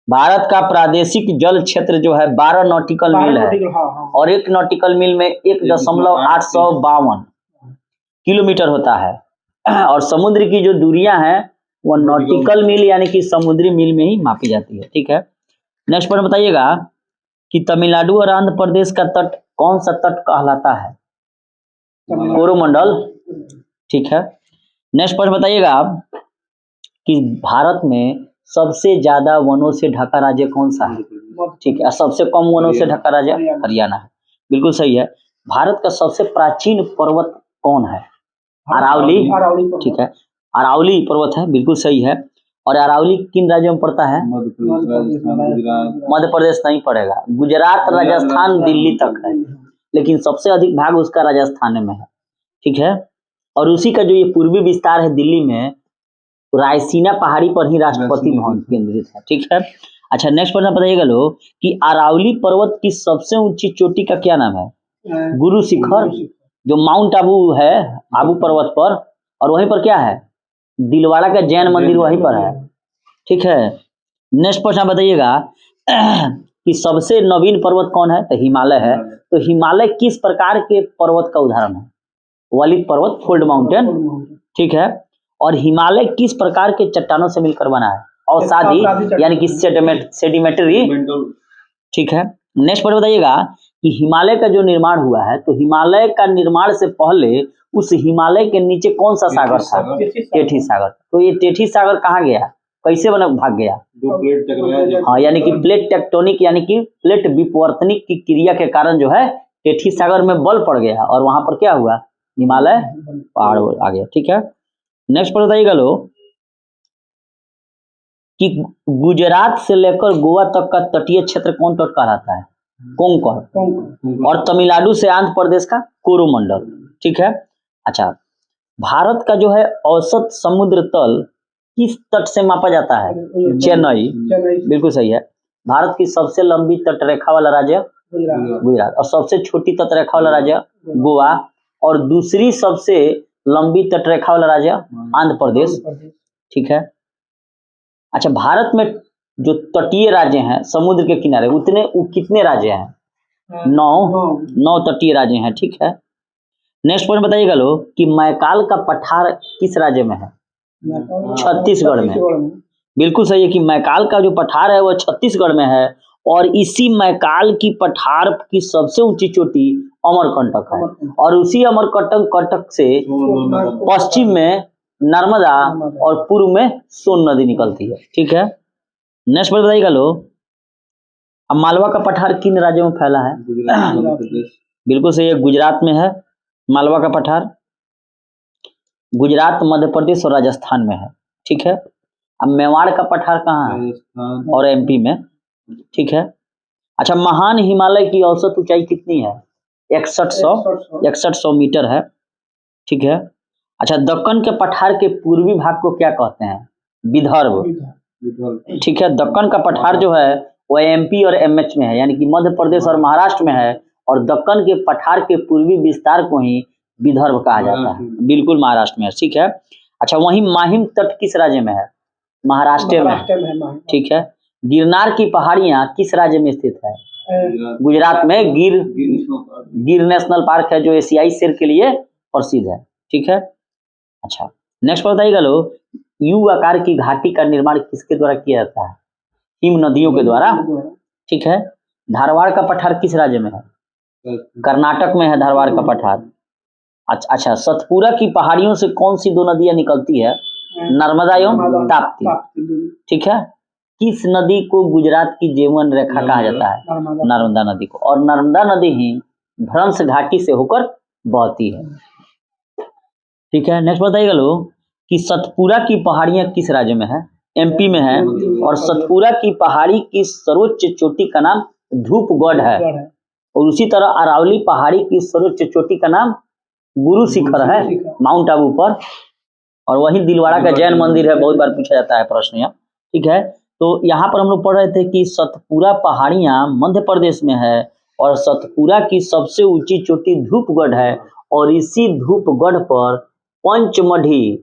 भारत का प्रादेशिक जल क्षेत्र जो है 12 नॉटिकल मील है। हाँ। और 1 नॉटिकल मील में 1.852 किलोमीटर होता है। और समुद्र की जो दूरियां हैं वो नॉटिकल मील यानी कि समुद्री मील में ही मापी जाती है। ठीक है, नेक्स्ट प्रश्न बताइएगा कि तमिलनाडु और आंध्र प्रदेश का तट कौन सा तट कहलाता है? कोरोमंडल। ठीक है, नेक्स्ट प्रश्न बताइएगा आप कि भारत में सबसे ज्यादा वनों से ढका राज्य कौन सा है? ठीक है, सबसे कम वनों से ढका राज्य हरियाणा है। बिल्कुल सही है। भारत का सबसे प्राचीन पर्वत कौन है? अरावली। ठीक है, अरावली पर्वत है, बिल्कुल सही है। और अरावली किन राज्यों में पड़ता है? मध्य प्रदेश नहीं पड़ेगा, गुजरात, राजस्थान, दिल्ली तक है, लेकिन सबसे अधिक भाग उसका राजस्थान में है। ठीक है, और उसी का जो ये पूर्वी विस्तार है दिल्ली में, रायसीना पहाड़ी पर ही राष्ट्रपति भवन केंद्रित है। ठीक है, अच्छा नेक्स्ट प्रश्न बताइएगा लोग कि अरावली पर्वत की सबसे ऊंची चोटी का क्या नाम है? गुरु शिखर, जो माउंट आबू है, आबू पर्वत पर, और वहीं पर क्या है? दिलवाड़ा का जैन मंदिर वहीं पर है। ठीक है, नेक्स्ट प्रश्न बताइएगा कि सबसे नवीन पर्वत कौन है? तो हिमालय है। तो हिमालय किस प्रकार के पर्वत का उदाहरण है? वलित पर्वत, फोल्ड माउंटेन। ठीक है, और हिमालय किस प्रकार के चट्टानों से मिलकर बना है? अवसादी यानी कि सेडिमेंटरी। ठीक है, नेक्स्ट पर बताइएगा कि हिमालय का जो निर्माण हुआ है, तो हिमालय का निर्माण से पहले उस हिमालय के नीचे कौन सा सागर था? टेठी सागर। तो ये टेठी सागर कहाँ गया, कैसे बना, भाग गया? हाँ, यानी कि प्लेट टेक्टोनिक यानी कि प्लेट विपवर्तनिक की क्रिया के कारण जो है टेठी सागर में बल पड़ गया और वहां पर क्या हुआ? हिमालय पहाड़ आ गया। ठीक है, नेक्स्ट पर बताइएगा लोग कि गुजरात से लेकर गोवा तक का तटीय क्षेत्र कौन तट कहलाता है? कोंकण। और तमिलनाडु से आंध्र प्रदेश का कोरोमंडल। ठीक है, अच्छा भारत का जो है औसत समुद्र तल किस तट से मापा जाता है? चेन्नई। बिल्कुल सही है। भारत की सबसे लंबी तटरेखा वाला राज्य गुजरात, और सबसे छोटी तटरेखा वाला राज्य गोवा, और दूसरी सबसे लंबी तटरेखा वाला राज्य आंध्र प्रदेश। ठीक है, अच्छा भारत में जो तटीय राज्य हैं समुद्र के किनारे उतने कितने राज्य हैं? 9 तटीय राज्य हैं। ठीक है, नेक्स्ट पॉइंट बताइएगा लोग कि मैकाल का पठार किस राज्य में है? छत्तीसगढ़ में। बिल्कुल सही है कि मैकाल का जो पठार है वो छत्तीसगढ़ में है, और इसी मैकाल की पठार की सबसे ऊंची चोटी अमरकंटक है, और उसी अमरकंटक से पश्चिम में नर्मदा और पूर्व में सोन नदी निकलती है। ठीक है, नेक्स्ट पर बताइएगा लोग अब मालवा का पठार किन राज्यों में फैला है? बिल्कुल सही है, गुजरात में है मालवा का पठार। गुजरात, मध्य प्रदेश और राजस्थान में है। ठीक है, अब मेवाड़ का पठार कहाँ है? और एमपी में। ठीक है, अच्छा महान हिमालय की औसत ऊंचाई कितनी है? 6100 मीटर है। ठीक है, अच्छा दक्कन के पठार के पूर्वी भाग को क्या कहते हैं? विदर्भ। ठीक है, दक्कन का पठार जो है वो एमपी और एमएच में है, यानी कि मध्य प्रदेश और महाराष्ट्र में है, और दक्कन के पठार के पूर्वी विस्तार को ही विदर्भ कहा जाता है। बिल्कुल महाराष्ट्र में है। ठीक है, अच्छा वहीं माहिम तट किस राज्य में है? महाराष्ट्र में। ठीक है, गिरनार की पहाड़ियां किस राज्य में स्थित है? गुजरात में गिर नेशनल पार्क है जो एशियाई शेर के लिए प्रसिद्ध है। ठीक है, अच्छा नेक्स्ट बताइएगा लोग यू आकार की घाटी का निर्माण किसके द्वारा किया जाता है? हिम नदियों के द्वारा। ठीक है, धारवाड़ का पठार किस राज्य में है? कर्नाटक में है धारवाड़ का पठार। अच्छा सतपुरा की पहाड़ियों से कौन सी 2 नदियां निकलती है? नर्मदा एवं ताप्ती। ठीक है, किस नदी को गुजरात की जीवन रेखा कहा जाता है? नर्मदा नदी को, और नर्मदा नदी ही भ्रंश घाटी से होकर बहती है। ठीक है, नेक्स्ट बताइएगा लोग कि सतपुरा की पहाड़ियां किस राज्य में है? एमपी में है, और सतपुरा की पहाड़ी की सर्वोच्च चोटी का नाम धूपगढ़ है, और उसी तरह अरावली पहाड़ी की सर्वोच्च चोटी का नाम गुरु शिखर है माउंट आबू पर, और वहीं दिलवाड़ा का जैन मंदिर है, बहुत बार पूछा जाता है प्रश्न यहाँ। ठीक है, तो यहाँ पर हम लोग पढ़ रहे थे कि सतपुरा पहाड़ियां मध्य प्रदेश में है, और सतपुरा की सबसे ऊंची चोटी धूपगढ़ है, और इसी धूपगढ़ पर पंचमढ़ी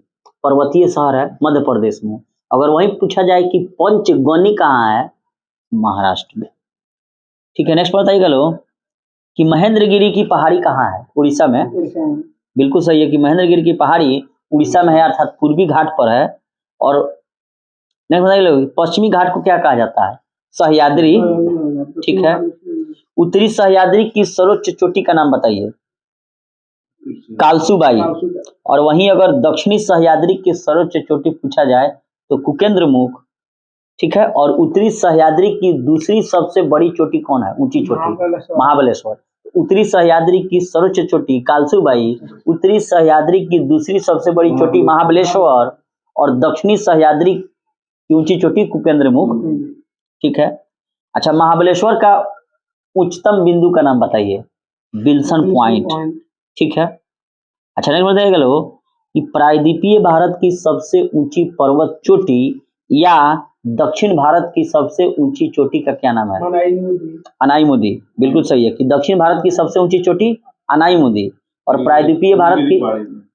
पर्वतीय शहर है मध्य प्रदेश में। अगर वहीं पूछा जाए कि पंचगनी कहाँ है, महाराष्ट्र में। ठीक है, नेक्स्ट बताइएगा लोग कि महेंद्रगिरी की पहाड़ी कहाँ है? उड़ीसा में। बिल्कुल सही है कि महेंद्रगिरी की पहाड़ी उड़ीसा में है, अर्थात पूर्वी घाट पर है। और नेक्स्ट बताइए लोग, पश्चिमी घाट को क्या कहा जाता है? सह्याद्री। ठीक है, उत्तरी सह्याद्री की सर्वोच्च चोटी का नाम बताइए। कालसूबाई। और वहीं अगर दक्षिणी सह्याद्री की सर्वोच्च चोटी पूछा जाए तो कुकेंद्रमुख। ठीक है, और उत्तरी सह्याद्री की दूसरी सबसे बड़ी चोटी कौन है? ऊंची चोटी महाबलेश्वर। उत्तरी सह्याद्री की सर्वोच्च चोटी कालसूबाई, उत्तरी सह्याद्री की दूसरी सबसे बड़ी चोटी महाबलेश्वर, और दक्षिणी सह्याद्री की ऊंची चोटी कुकेंद्रमुख। ठीक है, अच्छा महाबलेश्वर का उच्चतम बिंदु का नाम बताइए। Wilson point. ठीक है, अच्छा नेक्स्ट बताइएगा लोग कि प्रायद्वीपीय भारत की सबसे ऊंची पर्वत चोटी या दक्षिण भारत की सबसे ऊंची चोटी का क्या नाम है? अनाईमुदी। बिल्कुल सही है कि दक्षिण भारत की सबसे ऊंची चोटी अनाईमुदी, और प्रायद्वीपीय भारत की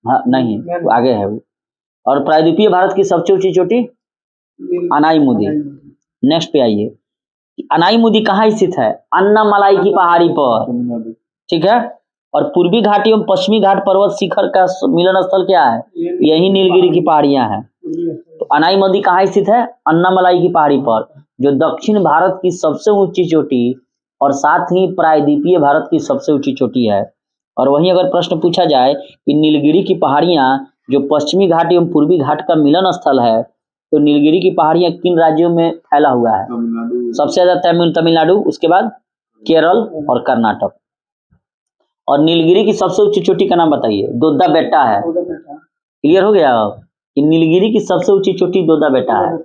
हाँ नहीं आगे है वो, और प्रायद्वीपीय भारत की सबसे ऊंची चोटी अनाईमुदी। नेक्स्ट पे आइए, अनाईमुदी कहाँ स्थित है? अन्नामलाई की पहाड़ी पर। ठीक है, और पूर्वी घाट एवं पश्चिमी घाट पर्वत शिखर का मिलन स्थल क्या है? यही नीलगिरी की पहाड़ियां हैं। तो अनाईमुदी कहाँ स्थित है? अन्नामलाई की पहाड़ी पर, जो दक्षिण भारत की सबसे ऊंची चोटी और साथ ही प्रायद्वीपीय भारत की सबसे ऊंची चोटी है। और वहीं अगर प्रश्न पूछा जाए कि नीलगिरी की पहाड़ियां जो पश्चिमी घाट एवं पूर्वी घाट का मिलन स्थल है, तो नीलगिरी की पहाड़ियां किन राज्यों में फैला हुआ है? सबसे ज्यादा तमिलनाडु, उसके बाद केरल और कर्नाटक। और नीलगिरी की सबसे ऊंची चोटी का नाम बताइए। दोद्दा बेट्टा है। क्लियर हो गया कि नीलगिरी की सबसे ऊंची चोटी दोद्दा बेट्टा है,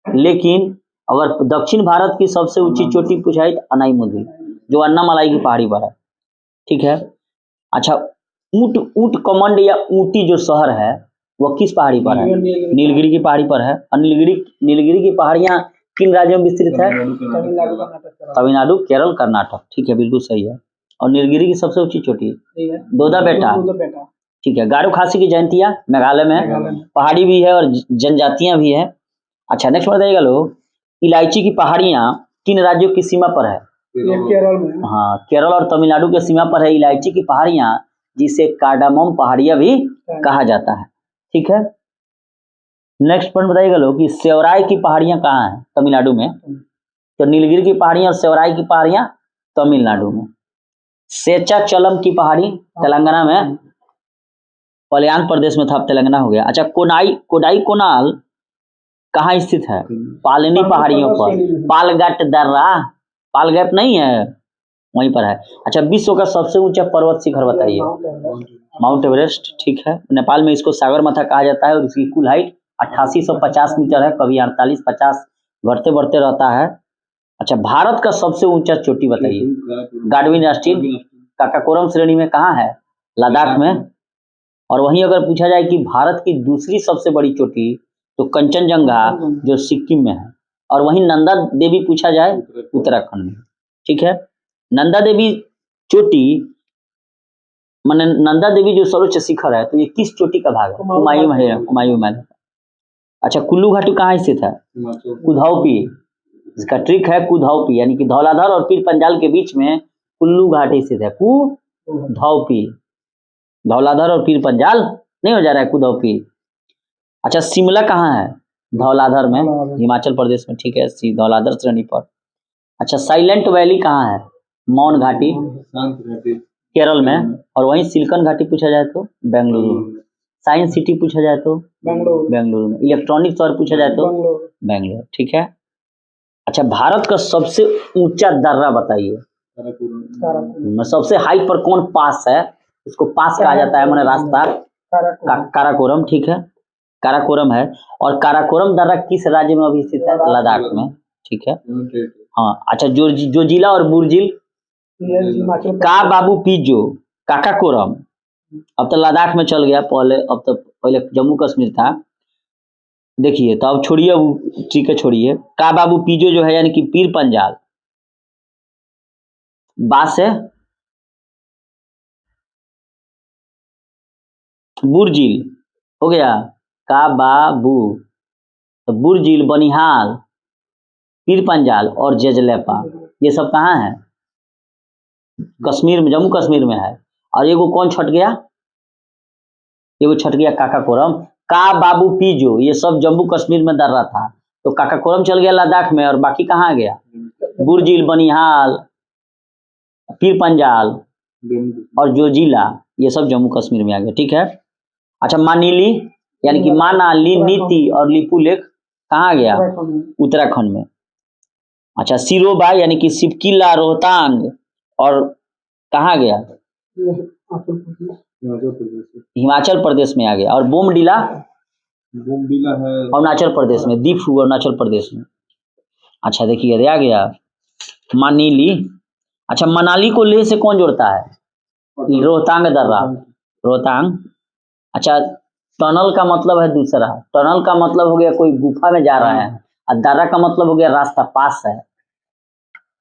लेकिन अगर दक्षिण भारत की सबसे ऊंची चोटी पूछाई तो अनाईमुदी जो अन्नामलाई की पहाड़ी पर है। ठीक है, अच्छा ऊंट ऊंट कमंड या ऊटी जो शहर है वह किस पहाड़ी पर है? नीलगिरी की पहाड़ी पर है। और नीलगिरी की पहाड़ियां किन राज्यों में विस्तृत है? तमिलनाडु, केरल, कर्नाटक। ठीक है, बिल्कुल सही है। और नीलगिरी की सबसे ऊंची चोटी दोदा बेटा। ठीक है, गारो खासी की जयंतियां मेघालय में, पहाड़ी भी है और जनजातियां भी है। अच्छा नेक्स्ट बताइएगा लोग, इलायची की पहाड़ियां किन राज्यों की सीमा पर है? केरल में। हाँ, केरल और तमिलनाडु के सीमा पर है इलायची की पहाड़ियां, जिसे कार्डामम पहाड़ियां भी कहा जाता है। ठीक है, नेक्स्ट पॉइंट बताइएगा लोग कि सेवराय की पहाड़ियां कहाँ हैं? तमिलनाडु में। तो नीलगिरी की पहाड़ियां और सेवराय की पहाड़ियां तमिलनाडु में। शेषाचलम की पहाड़ी तेलंगाना में, पहले आंध्र प्रदेश में था, अब तेलंगाना हो गया। अच्छा कोडाई कोनाल कहाँ स्थित है? पालनी पहाड़ियों पर। पालगट दर्रा, पालगैप नहीं है, वहीं पर है। अच्छा विश्व का सबसे ऊंचा पर्वत शिखर बताइए। Mount Everest. ठीक है, नेपाल में इसको सागरमाथा कहा जाता है और इसकी कुल हाइट 8850 मीटर है, कभी 48-50 बढ़ते बढ़ते रहता है। अच्छा भारत का सबसे ऊंचा चोटी बताइए। गाडविन राष्ट्रीय काकाकोरम श्रेणी में कहाँ है? लद्दाख में। और वहीं अगर पूछा जाए कि भारत की दूसरी सबसे बड़ी चोटी, तो कंचनजंगा जो सिक्किम में है। और वहीं नंदा देवी पूछा जाए उत्तराखंड में। ठीक है, नंदा देवी चोटी माने नंदा देवी जो सर्वोच्च शिखर है, तो ये किस चोटी का भाग है? कुमायूं है, कुमायूं मैन। अच्छा कुल्लू घाटी कहाँ स्थित है? कुधाऊपी। इसका ट्रिक है कुधाऊपी, यानी कि धौलाधर और पीर पंजाल के बीच में कुल्लू घाटी स्थित है। कुधाऊपी, धौलाधर और पीर पंजाल नहीं हो जा रहा है, कुधाऊपी। अच्छा शिमला कहाँ है? धौलाधर में, हिमाचल प्रदेश में। ठीक है, धौलाधर श्रेणी पर। अच्छा साइलेंट वैली कहाँ है? मौन घाटी, केरल में। और वहीं सिलिकॉन घाटी पूछा जाए तो बेंगलुरु में। साइंस सिटी पूछा जाए तो बेंगलुरु में। इलेक्ट्रॉनिक शहर पूछा जाए तो बेंगलुरु। ठीक है, अच्छा भारत का सबसे ऊंचा दर्रा बताइए। सबसे हाइट पर कौन पास है? इसको पास कहा जाता है, मैंने रास्ता। काराकोरम। ठीक है, काराकोरम है। और काराकोरम दर्रा किस राज्य में अभी स्थित है? लद्दाख में। ठीक है, हाँ। अच्छा जोजिला और बुर्जिल का बाबू पीजो काकाकोरम अब तो लद्दाख में चल गया, पहले जम्मू कश्मीर था। देखिए तो अब छोड़िए, ठीक है छोड़िए। का बाबू पीजो जो है यानी कि पीर पंजाल, बा से बुर्जिल हो गया, का बाबू, तो बुर्जिल, बनिहाल, पीर पंजाल और जजलेपा, ये सब कहाँ है? कश्मीर में, जम्मू कश्मीर में है। और एगो कौन छट गया? एगो छट गया काकाकोरम। का बाबू पीजो, ये सब जम्मू कश्मीर में दर्रा था, तो काकाकोरम चल गया लद्दाख में, और बाकी कहाँ गया? बुर्जिल, बनिहाल, पीर पंजाल और जोजिला, ये सब जम्मू कश्मीर में आ गया। ठीक है। अच्छा, मानीली यानी कि मानाली, नीति और लिपुलेख कहाँ गया? उत्तराखंड में। अच्छा, सिरोबा यानी कि शिवकिला, रोहतांग और कहाँ गया? हिमाचल प्रदेश में आ गया। और बोमडिला है अरुणाचल प्रदेश में, दीफू अरुणाचल प्रदेश में। अच्छा देखिए, आ गया मानीली। अच्छा, मनाली को लेह से कौन जोड़ता है? रोहतांग दर्रा, रोहतांग। अच्छा, टनल का मतलब है दूसरा, टनल का मतलब हो गया कोई गुफा में जा रहा है, और दर्रा का मतलब हो गया रास्ता, पास है।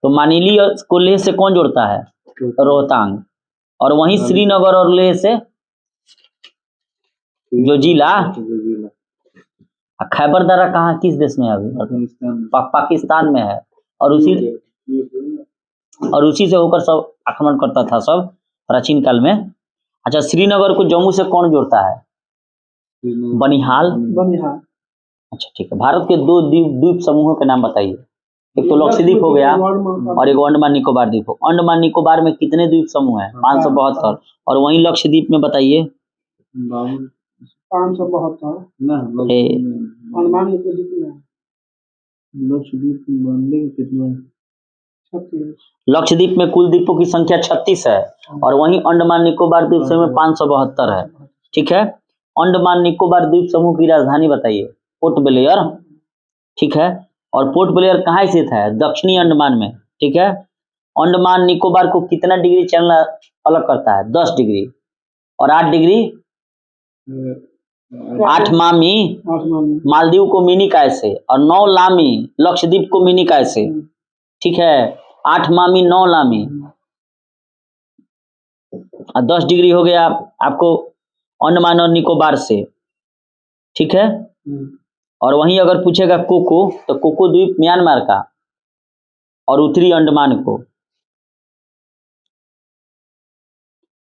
तो मानीली को लेह से कौन जोड़ता है? रोहतांग। और वहीं श्रीनगर और लेह से जोजिला। खैबर दर्रा कहाँ, किस देश में है अभी? पाकिस्तान में है। और उसी से होकर सब आक्रमण करता था सब प्राचीन काल में। अच्छा, श्रीनगर को जम्मू से कौन जोड़ता है? बनिहाल। अच्छा ठीक है। भारत के दो द्वीप समूहों के नाम बताइए। एक तो लक्षद्वीप हो गया और एक अंडमान निकोबार द्वीप। अंडमान निकोबार में कितने द्वीप समूह हैं? 572। और वहीं लक्षद्वीप में बताइए। 572। लक्षद्वीप में कुल द्वीपों की संख्या 36 है, और वहीं अंडमान निकोबार द्वीप समूह में 572 है। ठीक है। अंडमान निकोबार द्वीप समूह की राजधानी बताइए। Port Blair. ठीक है। और पोर्ट ब्लेयर कहाँ स्थित है? दक्षिणी अंडमान में। ठीक है। अंडमान निकोबार को कितना डिग्री चैनल अलग करता है? 10 डिग्री। और 8 डिग्री 8 मामी मालदीव को मिनी काय से, और 9 लामी लक्षद्वीप को मिनी काय से। ठीक है। 8 मामी 9 लामी, और 10 डिग्री हो गया आपको अंडमान और निकोबार से। ठीक है। और वहीं अगर पूछेगा कोको, तो कोको द्वीप म्यांमार का और उत्तरी अंडमान को।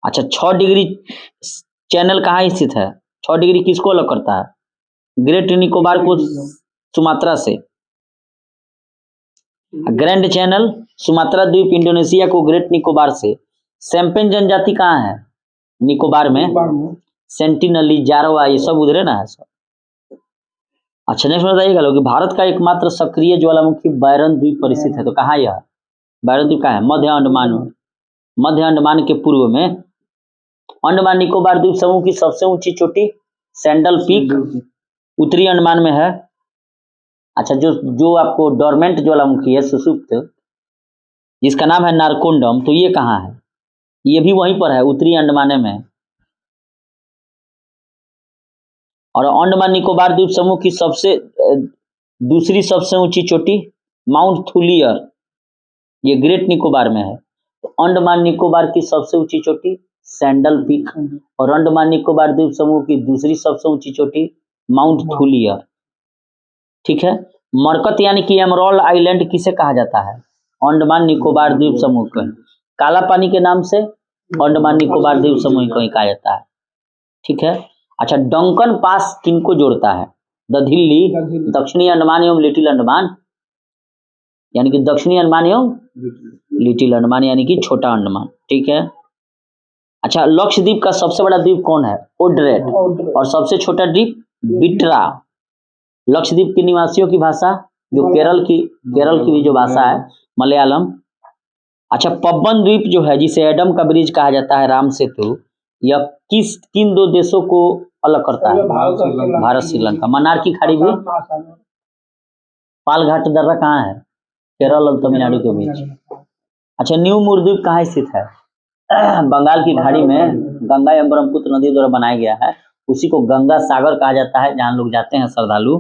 अच्छा, 6 डिग्री चैनल कहाँ स्थित है? 6 डिग्री किसको अलग करता है? ग्रेट निकोबार को सुमात्रा से। ग्रैंड चैनल सुमात्रा द्वीप इंडोनेशिया को ग्रेट निकोबार से। सैम्पेन जनजाति कहाँ है? निकोबार में। सेंटिनली, जारवा, ये सब उधरे ना है सब। अच्छा, नेक्स्ट बताइएगा लोग, भारत का एकमात्र सक्रिय ज्वालामुखी बैरन द्वीप पर स्थित है, तो कहाँ यह बैरन द्वीप? कहाँ है? मध्य अंडमान में। मध्य अंडमान के पूर्व में। अंडमान निकोबार द्वीप समूह की सबसे ऊंची चोटी सैंडल पीक उत्तरी अंडमान में है। अच्छा, जो आपको डोरमेंट ज्वालामुखी है, सुसुप्त, जिसका नाम है नारकोंडम, तो ये कहाँ है? ये भी वहीं पर है, उत्तरी अंडमान में। और अंडमान निकोबार द्वीप समूह की दूसरी सबसे ऊंची चोटी माउंट थुलियर, ये ग्रेट निकोबार में है। तो अंडमान निकोबार की सबसे ऊंची चोटी सैंडल पीक, और अंडमान निकोबार द्वीप समूह की दूसरी सबसे ऊंची चोटी माउंट थुलियर। ठीक है। मरकत यानी कि एमरोल्ड आइलैंड किसे कहा जाता है? अंडमान निकोबार द्वीप समूह को। काला पानी के नाम से अंडमान निकोबार द्वीप समूह को कहा जाता है। ठीक है। अच्छा, डंकन पास किनको जोड़ता है? द दिल्ली, दक्षिणी अंडमान एवं लिटिल अंडमान, यानी कि दक्षिणी अंडमान एवं लिटिल अंडमान यानी कि छोटा अंडमान। ठीक है। अच्छा, लक्षद्वीप का सबसे बड़ा द्वीप कौन है? ओड्रेट। और सबसे छोटा द्वीप बिट्रा। लक्षद्वीप के निवासियों की भाषा, जो केरल की भी जो भाषा है, मलयालम। अच्छा, पब्बन द्वीप जो है, जिसे एडम का ब्रिज कहा जाता है, राम सेतु, यह किन दो देशों को अलग करता है? भारत श्रीलंका। मन्नार की खाड़ी भी। पालघाट दर्रा कहाँ है? केरल और तमिलनाडु के बीच। अच्छा, न्यू मूर द्वीप कहाँ स्थित है? बंगाल की खाड़ी में, गंगा एवं ब्रह्मपुत्र नदी द्वारा बनाया गया है। उसी को गंगा सागर कहा जाता है, जहाँ लोग जाते हैं श्रद्धालु।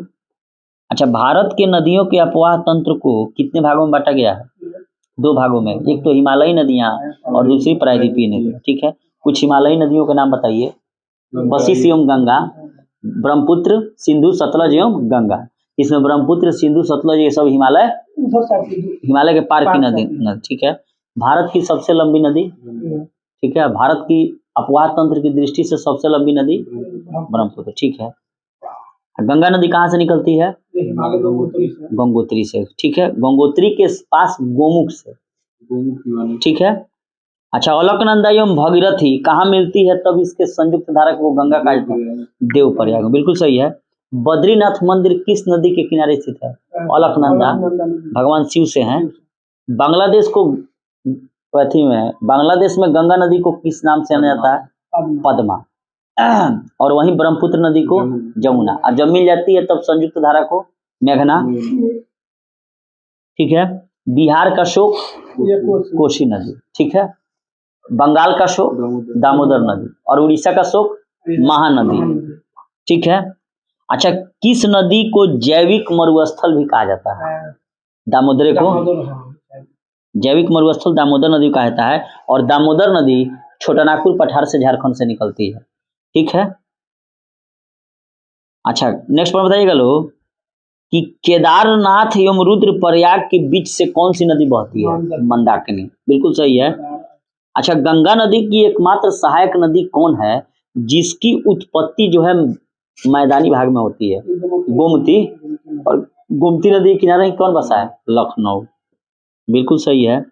अच्छा, भारत के नदियों के अपवाह तंत्र को कितने भागों में बांटा गया है? 2 भागों में। एक तो हिमालयी नदियां और दूसरी प्रायद्वीपीय नदियां। ठीक है। कुछ हिमालयी नदियों के नाम बताइए। बसिस एवं गंगा, ब्रह्मपुत्र, सिंधु, सतलज एवं गंगा। इसमें ब्रह्मपुत्र, सिंधु, सतलज ये सब हिमालय के पार की नदी, ठीक है। भारत की सबसे लंबी नदी, ठीक है। भारत की अपवाह तंत्र की दृष्टि से सबसे लंबी नदी ब्रह्मपुत्र, ठीक है। गंगा नदी कहाँ से निकलती है? गंगोत्री से, ठीक है। गंगोत्री के पास गोमुख से, ठीक है। अच्छा, अलकनंदा एवं भगीरथी कहाँ मिलती है? तब इसके संयुक्त धारक को गंगा का देवप्रयाग, बिल्कुल सही है। बद्रीनाथ मंदिर किस नदी के किनारे स्थित है? अलकनंदा, भगवान शिव से हैं। बांग्लादेश को अथी में, बांग्लादेश में गंगा नदी को किस नाम से जाना जाता है? पद्मा। और वहीं ब्रह्मपुत्र नदी को जमुना। और जब मिल जाती है तब संयुक्त धारा को मेघना, ठीक है। बिहार का शोक कोसी नदी, ठीक है। बंगाल का शोक दामोदर नदी और उड़ीसा का शोक महानदी, ठीक है। अच्छा, किस नदी को जैविक मरुस्थल भी कहा जाता है? दामोदर को जैविक मरुस्थल दामोदर नदी कहा जाता है। और दामोदर नदी छोटानागपुर पठार से झारखंड से निकलती है, ठीक है। अच्छा, नेक्स्ट पॉइंट बताइएगा लोग कि केदारनाथ एवं रुद्रप्रयाग के बीच से कौन सी नदी बहती है? मंदाकिनी, बिल्कुल सही है। अच्छा, गंगा नदी की एकमात्र सहायक नदी कौन है जिसकी उत्पत्ति जो है मैदानी भाग में होती है? गोमती। और गोमती नदी के किनारे कौन बसा है? लखनऊ, बिल्कुल सही है।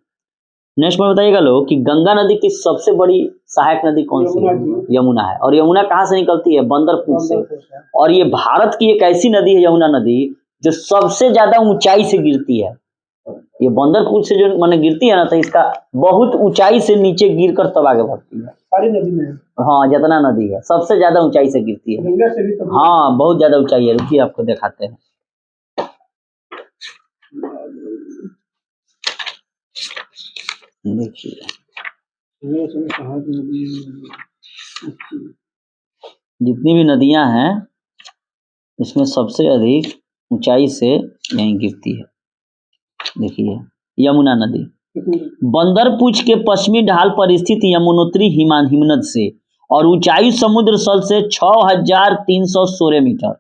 नेक्स्ट में बताइएगा लोग कि गंगा नदी की सबसे बड़ी सहायक नदी कौन सी है? यमुना है। और यमुना कहाँ से निकलती है? बंदरपुर से। और ये भारत की एक ऐसी नदी है यमुना नदी जो सबसे ज्यादा ऊंचाई से गिरती है। ये बंदरपुर से जो मैंने गिरती है ना, तो इसका बहुत ऊंचाई से नीचे गिरकर तब आगे बढ़ती है। सारी नदी में, हाँ, जितना नदी है सबसे ज्यादा ऊंचाई से गिरती है। हाँ, बहुत ज्यादा ऊंचाई है। रुकिए आपको दिखाते हैं। देखिए, जितनी भी नदियां हैं इसमें सबसे अधिक ऊंचाई से यहीं गिरती है। देखिए, यमुना नदी बंदरपुर के पश्चिमी ढाल पर स्थित यमुनोत्री हिमनद से और ऊंचाई समुद्र तल से 6316 मीटर।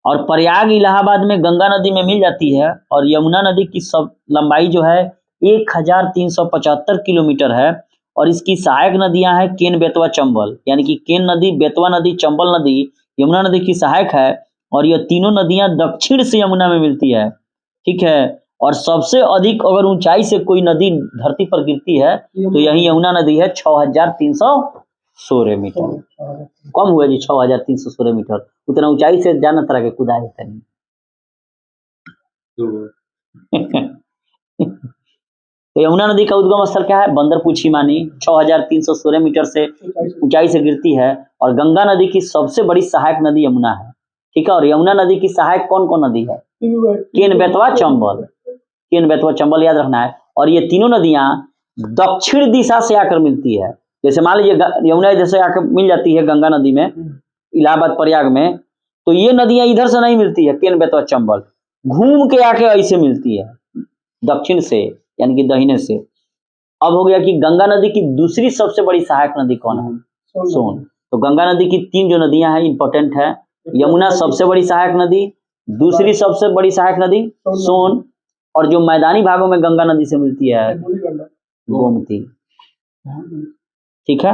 और प्रयाग इलाहाबाद में गंगा नदी में मिल जाती है। और यमुना नदी की सब लंबाई जो है 1375 किलोमीटर है। और इसकी सहायक नदियां हैं केन, बेतवा, चंबल, यानी कि केन नदी, बेतवा नदी, चंबल नदी यमुना नदी की सहायक है। और यह तीनों नदियां दक्षिण से यमुना में मिलती है, ठीक है। और सबसे अधिक अगर ऊंचाई से कोई नदी धरती पर गिरती है तो यही यमुना नदी है, 6316 मीटर। कम हुआ जी, 6316 मीटर। उतना ऊंचाई से जाना तरह के कूदा है नहीं। तो यमुना नदी का उद्गम स्थल क्या है? बंदरपुर हिमानी, 6316 मीटर से ऊंचाई से गिरती है। और गंगा नदी की सबसे बड़ी सहायक नदी यमुना है, ठीक है। और यमुना नदी की सहायक कौन कौन नदी है? केन, बेतवा, चंबल। केन, बेतवा, चंबल याद रखना है। और ये तीनों नदियां दक्षिण दिशा से आकर मिलती है। जैसे मान लीजिए यमुना इधर से आकर मिल जाती है गंगा नदी में इलाहाबाद प्रयाग में, तो ये नदियां इधर से नहीं मिलती है। केन, बेतवा, चंबल घूम के आके ऐसे मिलती है दक्षिण से, यानी कि दाहिने से। अब हो गया कि गंगा नदी की दूसरी सबसे बड़ी सहायक नदी कौन है? सोन। तो गंगा नदी की तीन जो नदियां हैं इंपॉर्टेंट है। यमुना सबसे बड़ी सहायक नदी, दूसरी सबसे बड़ी सहायक नदी सोन, और जो मैदानी भागों में गंगा नदी से मिलती है गोमती, ठीक है।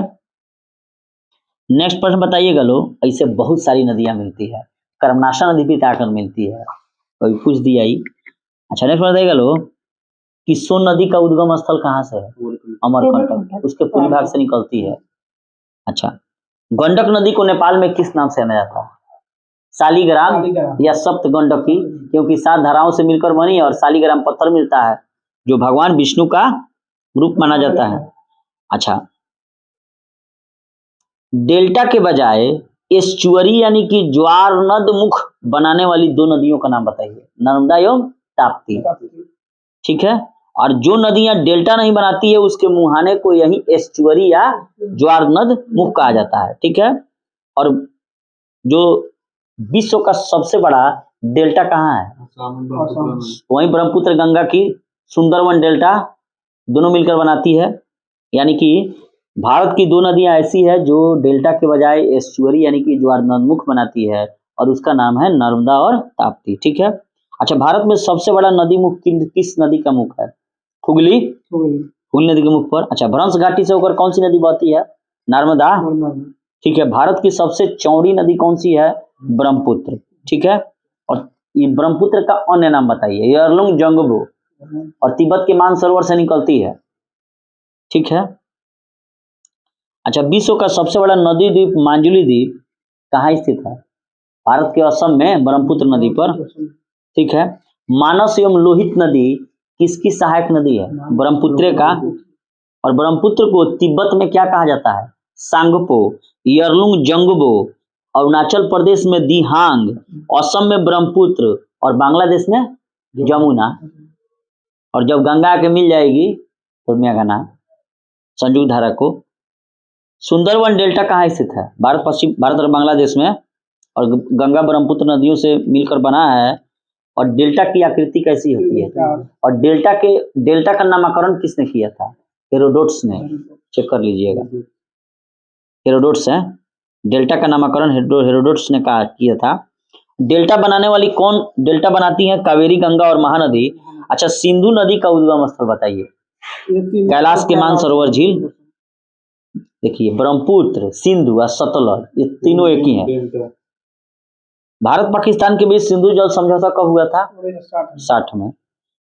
नेक्स्ट प्रश्न बताइएगा लोग। ऐसे बहुत सारी नदियां मिलती है। कर्मनाशा नदी भी आकर मिलती है, कोई पूछ दिया ही। अच्छा, नेक्स्ट बताइएगा लोग कि सोन नदी का उद्गम स्थल कहाँ से है? अमरकंटक, उसके पूर्वी भाग से निकलती है। अच्छा, गंडक नदी को नेपाल में किस नाम से जाना जाता है? शालिग्राम या सप्त गंडकी, क्योंकि 7 धाराओं से मिलकर बनी है। और शालिग्राम पत्थर मिलता है जो भगवान विष्णु का रूप माना जाता है। अच्छा, डेल्टा के बजाय एस्चुअरी यानी कि ज्वार नद मुख बनाने वाली 2 नदियों का नाम बताइए। नर्मदा एवं ताप्ती, ठीक है। और जो नदियां डेल्टा नहीं बनाती है उसके मुहाने को यही एस्चुअरी या ज्वार नद मुख कहा जाता है, ठीक है। और जो विश्व का सबसे बड़ा डेल्टा कहाँ है? वहीं ब्रह्मपुत्र गंगा की सुंदरवन डेल्टा दोनों मिलकर बनाती है। यानी कि भारत की 2 नदियां ऐसी है जो डेल्टा के बजाय एस्चुअरी यानी कि ज्वार नदमुख बनाती है। और उसका नाम है नर्मदा और ताप्ती। ठीक है। अच्छा, भारत में सबसे बड़ा नदी मुख किस नदी का मुख है? हुगली, हुगली नदी के मुख पर। अच्छा, भ्रंश घाटी से होकर कौन सी नदी बहती है? नर्मदा। ठीक है। भारत की सबसे चौड़ी नदी कौन सी है? ब्रह्मपुत्र। ठीक है। और ये ब्रह्मपुत्र का अन्य नाम बताइए। यरलुंग जंगबो, और तिब्बत के मानसरोवर से निकलती है। ठीक है। अच्छा, विश्व का सबसे बड़ा नदी द्वीप मांजुली द्वीप कहाँ स्थित है? भारत के असम में, ब्रह्मपुत्र नदी पर। ठीक है। मानस एवं लोहित नदी किसकी सहायक नदी है? ब्रह्मपुत्र का। और ब्रह्मपुत्र को तिब्बत में क्या कहा जाता है? सांगपो। यरलुंग जंगबो, अरुणाचल प्रदेश में दिहांग, असम में ब्रह्मपुत्र, और बांग्लादेश में जमुना। और जब गंगा के मिल जाएगी तो मेघना, संयुक्त धारा को। सुंदरवन डेल्टा कहाँ स्थित है? भारत और बांग्लादेश में, और गंगा ब्रह्मपुत्र नदियों से मिलकर बना है। और डेल्टा की आकृति कैसी होती है? और डेल्टा का नामकरण किसने किया था? हेरोडोटस ने। चेक कर लीजिएगा, हेरोडोटस है। डेल्टा का नामकरण हेरोडोटस ने किया था। डेल्टा बनाने वाली कौन डेल्टा बनाती है? कावेरी, गंगा और महानदी। अच्छा, सिंधु नदी का उद्गम स्थल बताइए। कैलाश के मानसरोवर झील। देखिए, ब्रह्मपुत्र, सिंधु और सतलज, ये तीनों एक ही हैं। भारत पाकिस्तान के बीच सिंधु जल समझौता कब हुआ था? 60 में।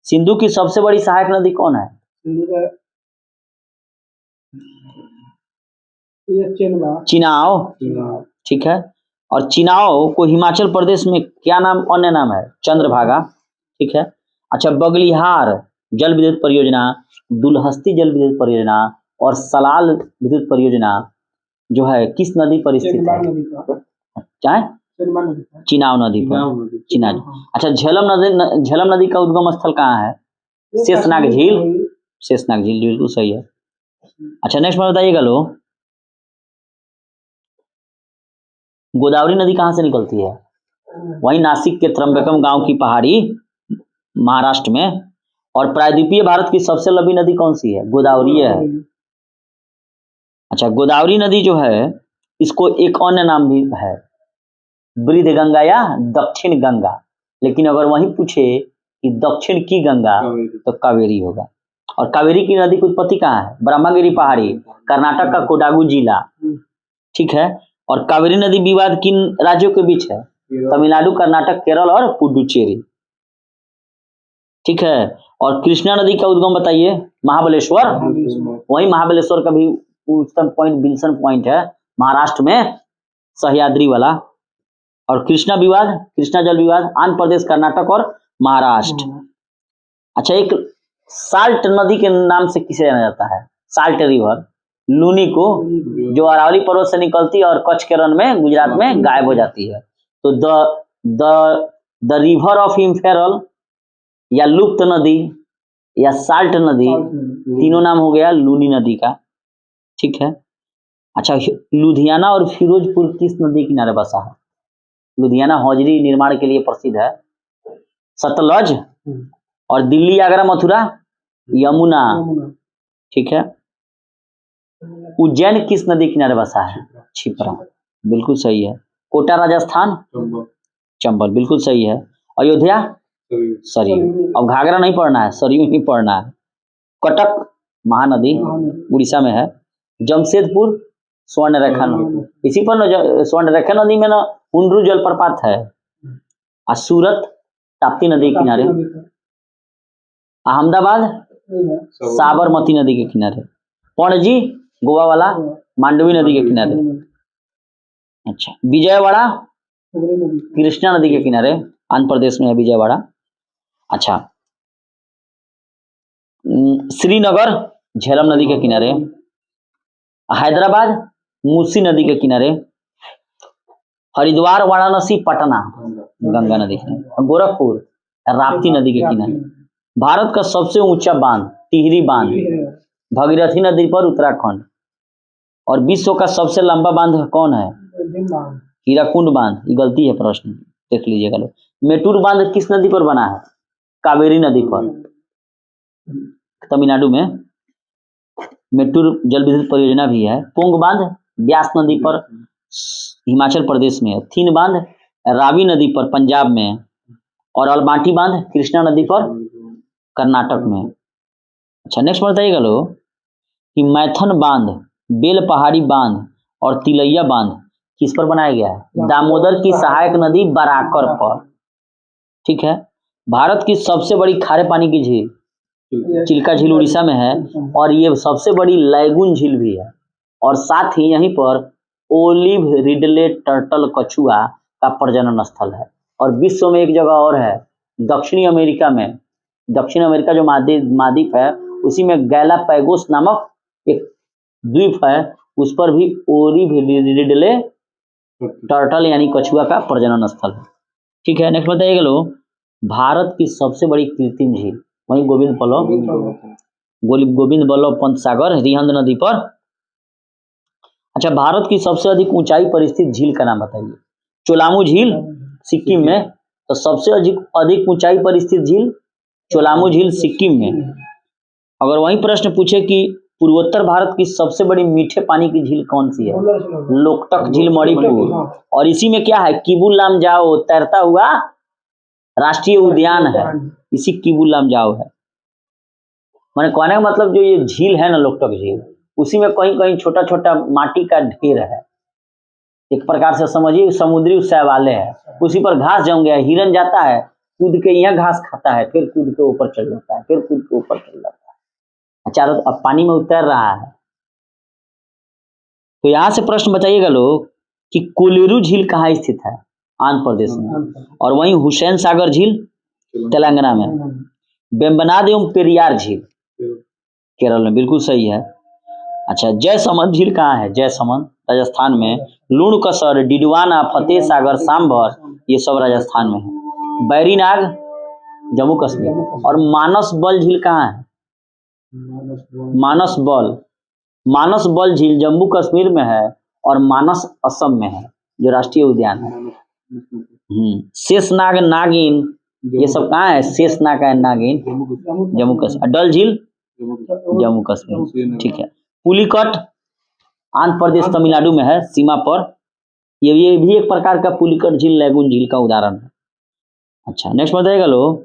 सिंधु की सबसे बड़ी सहायक नदी कौन है? चिनाव। ठीक है। और चिनाव को हिमाचल प्रदेश में क्या नाम, अन्य नाम है? चंद्रभागा। ठीक है। अच्छा, बगलिहार जल विद्युत परियोजना, दुलहस्ती जल विद्युत परियोजना और सलाल विद्युत परियोजना जो है किस नदी पर स्थित है? चाहे चिनाव नदी पर। चिनाव। अच्छा, झेलम नदी का उद्गम स्थल कहाँ है? शेषनाग झील। शेषनाग झील बिल्कुल सही है। अच्छा, नेक्स्ट बात बताइएगा लो, गोदावरी नदी कहाँ से निकलती है? वही नासिक के त्र्यंबकम गांव की पहाड़ी, महाराष्ट्र में। और प्रायद्वीपीय भारत की सबसे लंबी नदी कौन सी है? गोदावरी है। अच्छा, गोदावरी नदी जो है, इसको एक अन्य नाम भी है, वृद्ध गंगा या दक्षिण गंगा। लेकिन अगर वही पूछे कि दक्षिण की गंगा तो कावेरी होगा। और कावेरी की नदी की उत्पत्ति कहाँ है? ब्रह्मगिरी पहाड़ी, कर्नाटक का कोडागु जिला। ठीक है। और कावेरी नदी विवाद किन राज्यों के बीच है? तमिलनाडु, कर्नाटक, केरल और पुडुचेरी। ठीक है। और कृष्णा नदी का उद्गम बताइए। महाबलेश्वर। वही महाबलेश्वर का भी उच्चतम पॉइंट विल्सन पॉइंट है, महाराष्ट्र में, सह्याद्री वाला। और कृष्णा जल विवाद आंध्र प्रदेश, कर्नाटक और महाराष्ट्र। अच्छा, एक साल्ट नदी के नाम से किसे जाना जाता है? Salt river. लूनी को, जो अरावली पर्वत से निकलती है और कच्छ के रण में, गुजरात में गायब हो जाती है। तो द रिवर ऑफ इम्फेरल, या लुप्त नदी, या साल्ट नदी, तीनों नाम हो गया लूनी नदी का। ठीक है। अच्छा, लुधियाना और फिरोजपुर किस नदी किनारे बसा है? लुधियाना हौजरी निर्माण के लिए प्रसिद्ध है। सतलज। और दिल्ली, आगरा, मथुरा, यमुना। ठीक है। उज्जैन किस नदी किनारे बसा है? छिपरा। बिल्कुल सही है। कोटा राजस्थान, चंबल बिल्कुल सही है। अयोध्या, सरयू। अब घाघरा नहीं पढ़ना है, सरयू ही पढ़ना है। कटक महानदी उड़ीसा में है। जमशेदपुर स्वर्ण रेखा नदी, इसी पर स्वर्ण रेखा नदी में ना हुंड्रू जलप्रपात है। और सूरत ताप्ती नदी के किनारे। अहमदाबाद साबरमती नदी के किनारे। पणजी गोवा वाला मांडवी नदी के किनारे। अच्छा, विजयवाड़ा कृष्णा नदी के किनारे, आंध्र प्रदेश में है विजयवाड़ा। अच्छा, श्रीनगर झेलम नदी के किनारे। हैदराबाद मूसी नदी के किनारे। हरिद्वार, वाराणसी, पटना गंगा नदी के किनारे। गोरखपुर राप्ती नदी के किनारे। भारत का सबसे ऊंचा बांध टिहरी बांध, भगीरथी नदी पर, उत्तराखंड। और विश्व का सबसे लंबा बांध कौन है? हीराकुंड बांध। ये गलती है प्रश्न, देख लीजिएगा लोग। मेटूर बांध किस नदी पर बना है? कावेरी नदी पर, तमिलनाडु में। मेटूर जल विद्युत परियोजना भी है। पोंग बांध ब्यास नदी पर, हिमाचल प्रदेश में। थीन बांध रावी नदी पर पंजाब में, और अलमाटी बांध कृष्णा नदी पर कर्नाटक में। अच्छा नेक्स्ट बताइएगा लोग कि मैथन बांध, बेल पहाड़ी बांध और तिलैया बांध किस पर बनाया गया है? दामोदर की सहायक नदी बराकर पर। ठीक है। भारत की सबसे बड़ी खारे पानी की झील चिल्का झील उड़ीसा में है, और ये सबसे बड़ी लैगून झील भी है, और साथ ही यहीं पर ओलिव रिडले टर्टल कछुआ का प्रजनन स्थल है। और विश्व में एक जगह और है, दक्षिणी अमेरिका में, दक्षिण अमेरिका जो महाद्वीप है उसी में गैलापैगोस नामक एक द्वीप है, उस पर भी ओलिव रिडले टर्टल यानी कछुआ का प्रजनन स्थल है। ठीक है। नेक्स्ट बताइएगा लोग भारत की सबसे बड़ी कृत्रिम झील, वहीं गोविंद बल्लभ पंत सागर रिहंद नदी पर। अच्छा भारत की सबसे अधिक ऊंचाई पर स्थित झील का नाम बताइए। चोलामू झील सिक्किम में, तो सबसे अधिक ऊंचाई पर स्थित झील चोलामू झील सिक्किम में। अगर वही प्रश्न पूछे कि पूर्वोत्तर भारत की सबसे बड़ी मीठे पानी की झील कौन सी है? लोकटक झील मणिपुर। और इसी में क्या है, किबुल लामजाओ तैरता हुआ राष्ट्रीय उद्यान है, इसी किबुल लामजाओ है। मैंने कहने का मतलब जो ये झील है ना लोकटक झील, उसी में कहीं कहीं छोटा छोटा माटी का ढेर है, एक प्रकार से समझिए समुद्री शैवाले है, उसी पर घास जम गया, हिरन जाता है कूद के यहाँ घास खाता है, फिर कूद के ऊपर चढ़ जाता है, फिर कूद के ऊपर चढ़ जाता है, चारों अब पानी में उतर रहा है। तो यहाँ से प्रश्न बताइएगा लोग कि कोलेरू झील कहाँ स्थित है? आंध्र प्रदेश में। और वहीं हुसैन सागर झील तेलंगाना में। वेम्बनाड एवं पेरियार झील केरल में, बिल्कुल सही है। अच्छा जयसमंद झील कहाँ है? जयसमंद राजस्थान में। लूणकसर, डिडवाना, फतेह सागर, सांभर ये सब राजस्थान में है। बैरीनाग जम्मू कश्मीर। और मानस बल झील कहाँ है? मानस बल झील जम्मू कश्मीर में है, और मानस असम में है जो राष्ट्रीय उद्यान है। शेषनाग नागिन ये सब कहाँ है? शेषनाग है नागिन जम्मू कश्मीर। डल झील जम्मू कश्मीर। ठीक है। पुलिकट आंध्र प्रदेश तमिलनाडु में है सीमा पर, ये भी एक प्रकार का पुलिकट झील लैगून झील का उदाहरण है। अच्छा नेक्स्ट बताइएगा लोग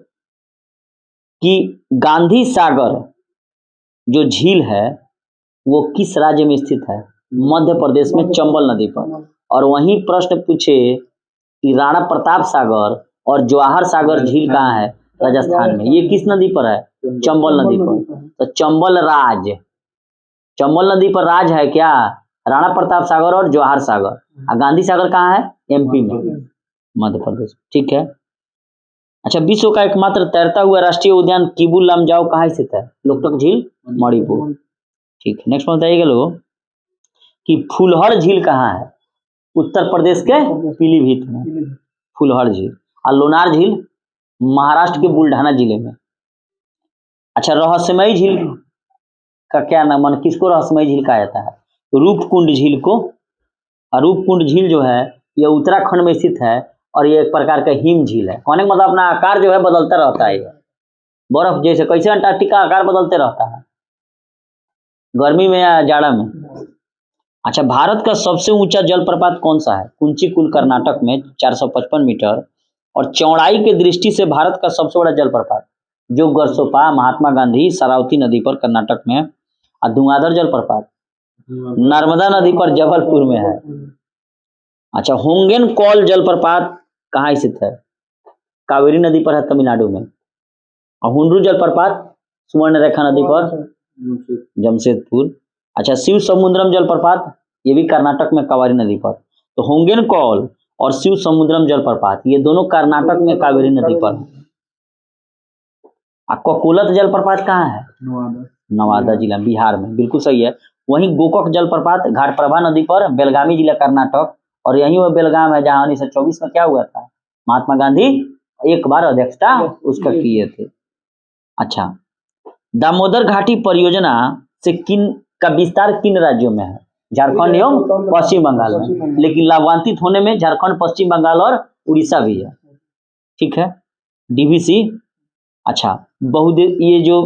कि गांधी सागर जो झील है वो किस राज्य में स्थित है? मध्य प्रदेश में चंबल नदी पर। और वहीं प्रश्न पूछे कि राणा प्रताप सागर और जवाहर सागर झील कहाँ है? राजस्थान में। ये किस नदी पर है? चंबल नदी पर। तो चंबल नदी पर राज है क्या? राणा प्रताप सागर और जवाहर सागर। और गांधी सागर कहाँ है? एमपी में, मध्य प्रदेश। ठीक है। अच्छा विश्व का एकमात्र तैरता हुआ राष्ट्रीय उद्यान किबुल लामजाओ कहाँ स्थित है? लोकटक झील मणिपुर। ठीक है। नेक्स्ट बताइएगा लोग कि फुलहर झील कहाँ है? उत्तर प्रदेश के पीलीभीत में फुलहर झील। और लोनार झील महाराष्ट्र के बुल्ढाना जिले में। अच्छा रहस्यमयी झील का क्या नाम, मान किसको रहस्यमयी झील कहा जाता है? रूपकुंड झील को। और रूपकुंड झील जो है ये उत्तराखंड में स्थित है, और ये एक प्रकार का हिम झील है। कहने का मतलब अपना आकार जो है बदलता रहता है, बर्फ जैसे, कैसे अंटार्कटिका आकार बदलते रहता है गर्मी में या जाड़ा में। अच्छा भारत का सबसे ऊंचा जलप्रपात कौन सा है? कुंचीकुल कर्नाटक में 455 मीटर। और चौड़ाई के दृष्टि से भारत का सबसे बड़ा जलप्रपात जो गरसोपा महात्मा गांधी शरावती नदी पर कर्नाटक में। और धुआंधार जलप्रपात नर्मदा नदी पर जबलपुर में है। अच्छा होंगेन कॉल जलप्रपात कहाँ स्थित है? कावेरी नदी पर है तमिलनाडु में। और हुंड्रू जलप्रपात सुवर्ण रेखा नदी पर जमशेदपुर। अच्छा शिव समुद्रम जलप्रपात ये भी कर्नाटक में कावेरी नदी पर। तो होंगेन कॉल और शिव समुद्रम जलप्रपात ये दोनों कर्नाटक में कावेरी नदी पर। कोकोलत जलप्रपात कहाँ है? नवादा जिला बिहार में, बिल्कुल सही है। वहीं गोकक जलप्रपात घाटप्रभा नदी पर बेलगामी जिला कर्नाटक। और यही वो बेलगाम है जहाँ 1924 में क्या हुआ था, महात्मा गांधी एक बार अध्यक्षता उसका किए थे। अच्छा दामोदर घाटी परियोजना से किन का विस्तार किन राज्यों में है? झारखंड एवं पश्चिम बंगाल में। लेकिन लाभान्वित होने में झारखंड, पश्चिम बंगाल और उड़ीसा भी है। ठीक है। डीवीसी। अच्छा ये जो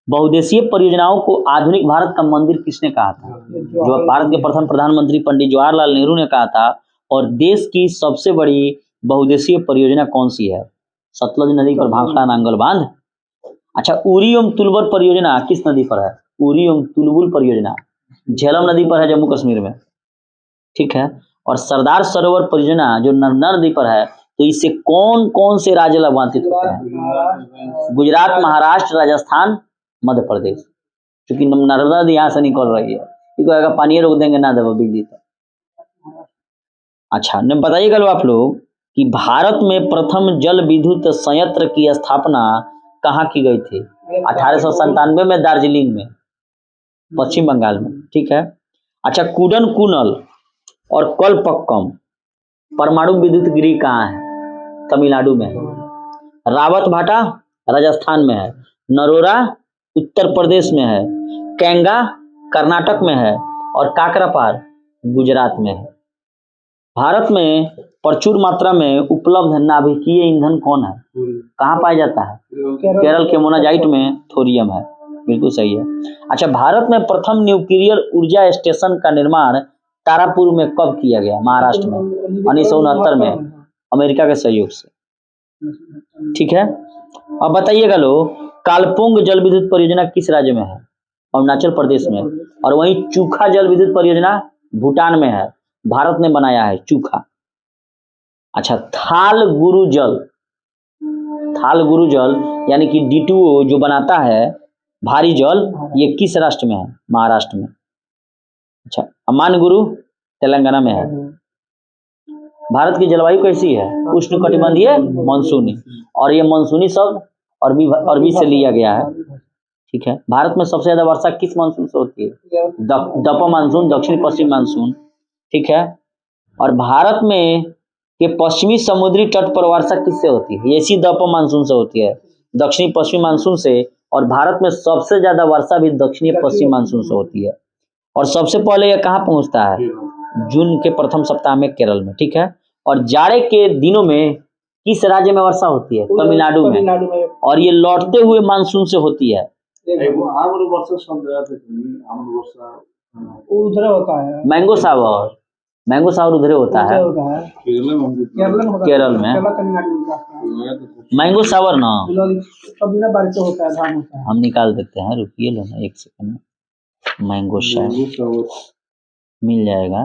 बहुदेशीय परियोजनाओं को आधुनिक भारत का मंदिर किसने कहा था? जो भारत के प्रथम प्रधानमंत्री पंडित जवाहरलाल नेहरू ने कहा था, और देश की सबसे बड़ी बहुउद्देशीय परियोजना कौन सी है? सतलज नदी पर भाखड़ा नांगल बांध। अच्छा, उरी एवं तुलबुल परियोजना किस नदी पर है? उरी एवं तुलबुल परियोजना झेलम नदी पर है, जम्मू कश्मीर में। ठीक है। और सरदार सरोवर परियोजना जो नर्मदा नदी पर है, तो इससे कौन कौन से राज्य लाभान्वित होते हैं? गुजरात, महाराष्ट्र, राजस्थान, मध्य प्रदेश। क्योंकि नर्मदा नदी यहाँ से निकल रही है, क्योंकि अगर पानी रोक देंगे ना देव बिजली तो। अच्छा, न बताइएगा लो आप लोग कि भारत में प्रथम जल विद्युत संयंत्र की स्थापना कहाँ की गई थी? 1897 में दार्जिलिंग में, पश्चिम बंगाल में। ठीक है। अच्छा, कुडन कुनल और कलपक्कम परमाणु विद्युत गृह कहाँ है? तमिलनाडु में है। रावत भाटा राजस्थान में है। नरोरा उत्तर प्रदेश में है। कैंगा कर्नाटक में है। और काकरापार गुजरात में है। भारत में प्रचुर मात्रा में उपलब्ध नाभिकीय ईंधन कौन है? कहाँ पाया जाता है? केरल के मोनाजाइट में थोरियम है। बिल्कुल सही है। अच्छा, भारत में प्रथम न्यूक्लियर ऊर्जा स्टेशन का निर्माण तारापुर में कब किया गया? महाराष्ट्र में 1969 में, अमेरिका के सहयोग से। ठीक है। अब बताइएगा लो, कालपोंग जल विद्युत परियोजना किस राज्य में है? अरुणाचल प्रदेश में। और वहीं चूखा जल विद्युत परियोजना भूटान में है। भारत ने बनाया है चूखा। अच्छा, थाल गुरु जल यानी कि D2O जो बनाता है भारी जल, ये किस राष्ट्र में है? महाराष्ट्र में। अच्छा, अमान गुरु तेलंगाना में है। भारत की जलवायु कैसी है? उष्णकटिबंधीय मानसूनी। और ये मानसूनी शब्द अरबी से लिया गया है। ठीक है। भारत में सबसे ज्यादा वर्षा किस मानसून से होती है? दप मानसून, दक्षिण पश्चिम मानसून। ठीक है। और भारत में के पश्चिमी समुद्री तट पर वर्षा किससे होती है? ये इसी दप मानसून से होती है, दक्षिणी पश्चिम मानसून से। और भारत में सबसे ज्यादा वर्षा भी दक्षिणी पश्चिम मानसून से होती है। और सबसे पहले यह कहाँ पहुंचता है? जून के प्रथम सप्ताह में केरल में। ठीक है। और जाड़े के दिनों में किस राज्य में वर्षा होती है? तमिलनाडु में। और ये लौटते हुए मानसून से होती है। मैंगो सावर उधर होता है, केरल में। मैंगो सावर ना हम निकाल देते हैं, रुकिए लो ना एक सेकंड में। मैंगो सावर मिल जाएगा।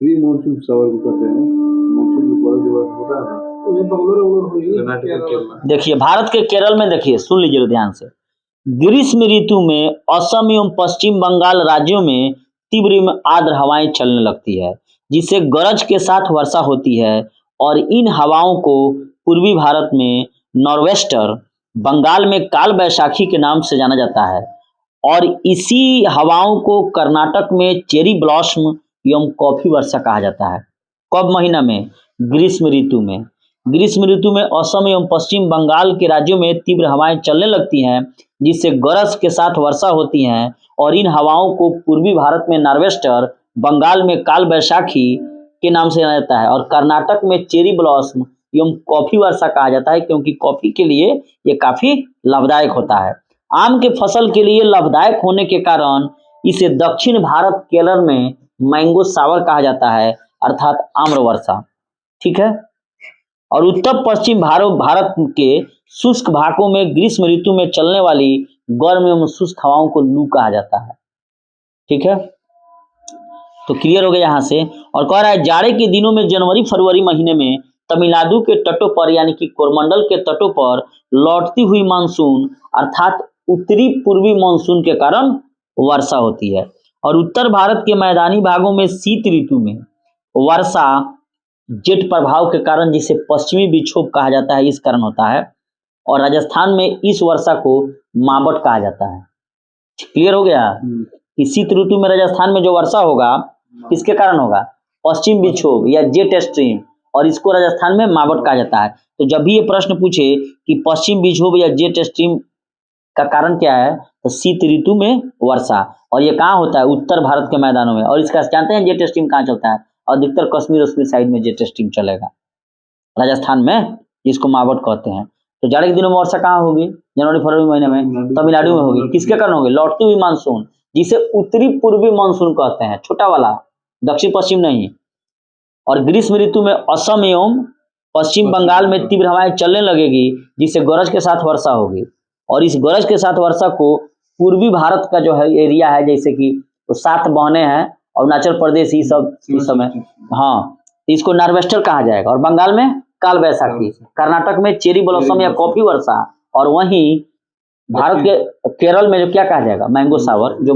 प्री मानसून सावर को कहते हैं। मानसून के बाद जो होता है ना, देखिए भारत के केरल में, देखिए सुन लीजिए ध्यान से। ग्रीष्म ऋतु में असम एवं पश्चिम बंगाल राज्यों में तीव्र आर्द्र हवाएं चलने लगती है, जिससे गरज के साथ वर्षा होती है। और इन हवाओं को पूर्वी भारत में नॉर्वेस्टर, बंगाल में काल बैसाखी के नाम से जाना जाता है। और इसी हवाओं को कर्नाटक में चेरी ब्लॉसम एवं कॉफी वर्षा कहा जाता है। कब महीना में? ग्रीष्म ऋतु में। ग्रीष्म ऋतु में असम एवं पश्चिम बंगाल के राज्यों में तीव्र हवाएं चलने लगती हैं, जिससे गरज के साथ वर्षा होती है। और इन हवाओं को पूर्वी भारत में नॉर्वेस्टर, बंगाल में काल बैसाखी के नाम से जाना जाता है। और कर्नाटक में चेरी ब्लॉसम एवं कॉफी वर्षा कहा जाता है, क्योंकि कॉफी के लिए ये काफी लाभदायक होता है। आम के फसल के लिए लाभदायक होने के कारण इसे दक्षिण भारत केरल में मैंगो सावर कहा जाता है, अर्थात आम्र वर्षा। ठीक है। और उत्तर पश्चिम भारत के शुष्क भागों में ग्रीष्म ऋतु में चलने वाली गर्म एवं शुष्क हवाओं को लू कहा जाता है। ठीक है। तो क्लियर हो गया यहाँ से। और कह रहा है जाड़े के दिनों में जनवरी फरवरी महीने में तमिलनाडु के तटों पर यानी कि कोरमंडल के तटों पर लौटती हुई मानसून अर्थात उत्तरी पूर्वी मानसून के कारण वर्षा होती है। और उत्तर भारत के मैदानी भागों में शीत ऋतु में वर्षा जेट प्रभाव के कारण, जिसे पश्चिमी विक्षोभ कहा जाता है, इस कारण होता है। और राजस्थान में इस वर्षा को मावट कहा जाता है। क्लियर हो गया कि शीत ऋतु में राजस्थान में जो वर्षा होगा किसके कारण होगा? पश्चिम विक्षोभ या जेट स्ट्रीम, और इसको राजस्थान में मावट कहा जाता है। तो जब भी ये प्रश्न पूछे कि पश्चिम विक्षोभ या जेट स्ट्रीम का कारण क्या है? तो शीत ऋतु में वर्षा, और ये कहाँ होता है? उत्तर भारत के मैदानों में। और इसका जानते हैं जेट स्ट्रीम कहाँ चलता है? अधिकतर कश्मीर साइड में जेट स्ट्रीम चलेगा, राजस्थान में, जिसको मावट कहते हैं। तो जाड़े के दिनों में वर्षा कहाँ होगी? जनवरी फरवरी महीने में तमिलनाडु में होगी। किसके कारण होगी? लौटती हुई मानसून, जिसे उत्तरी पूर्वी मानसून कहते हैं, छोटा वाला, दक्षिण पश्चिम नहीं। और ग्रीष्म ऋतु में असम एवं पश्चिम बंगाल में तीव्र हवाएं चलने लगेगी, जिससे गरज के साथ वर्षा होगी। और इस गरज के साथ वर्षा को पूर्वी भारत का जो है एरिया है, जैसे कि तो 7 बहने हैं, अरुणाचल प्रदेश, ये सब इस समय, हाँ, इसको नार्वेस्टर कहा जाएगा। और बंगाल में काल बैसाखी, कर्नाटक में चेरी ब्लॉसम या कॉफी वर्षा, और वहीं भारत के केरल में जो क्या कहा जाएगा? मैंगो सावर। जो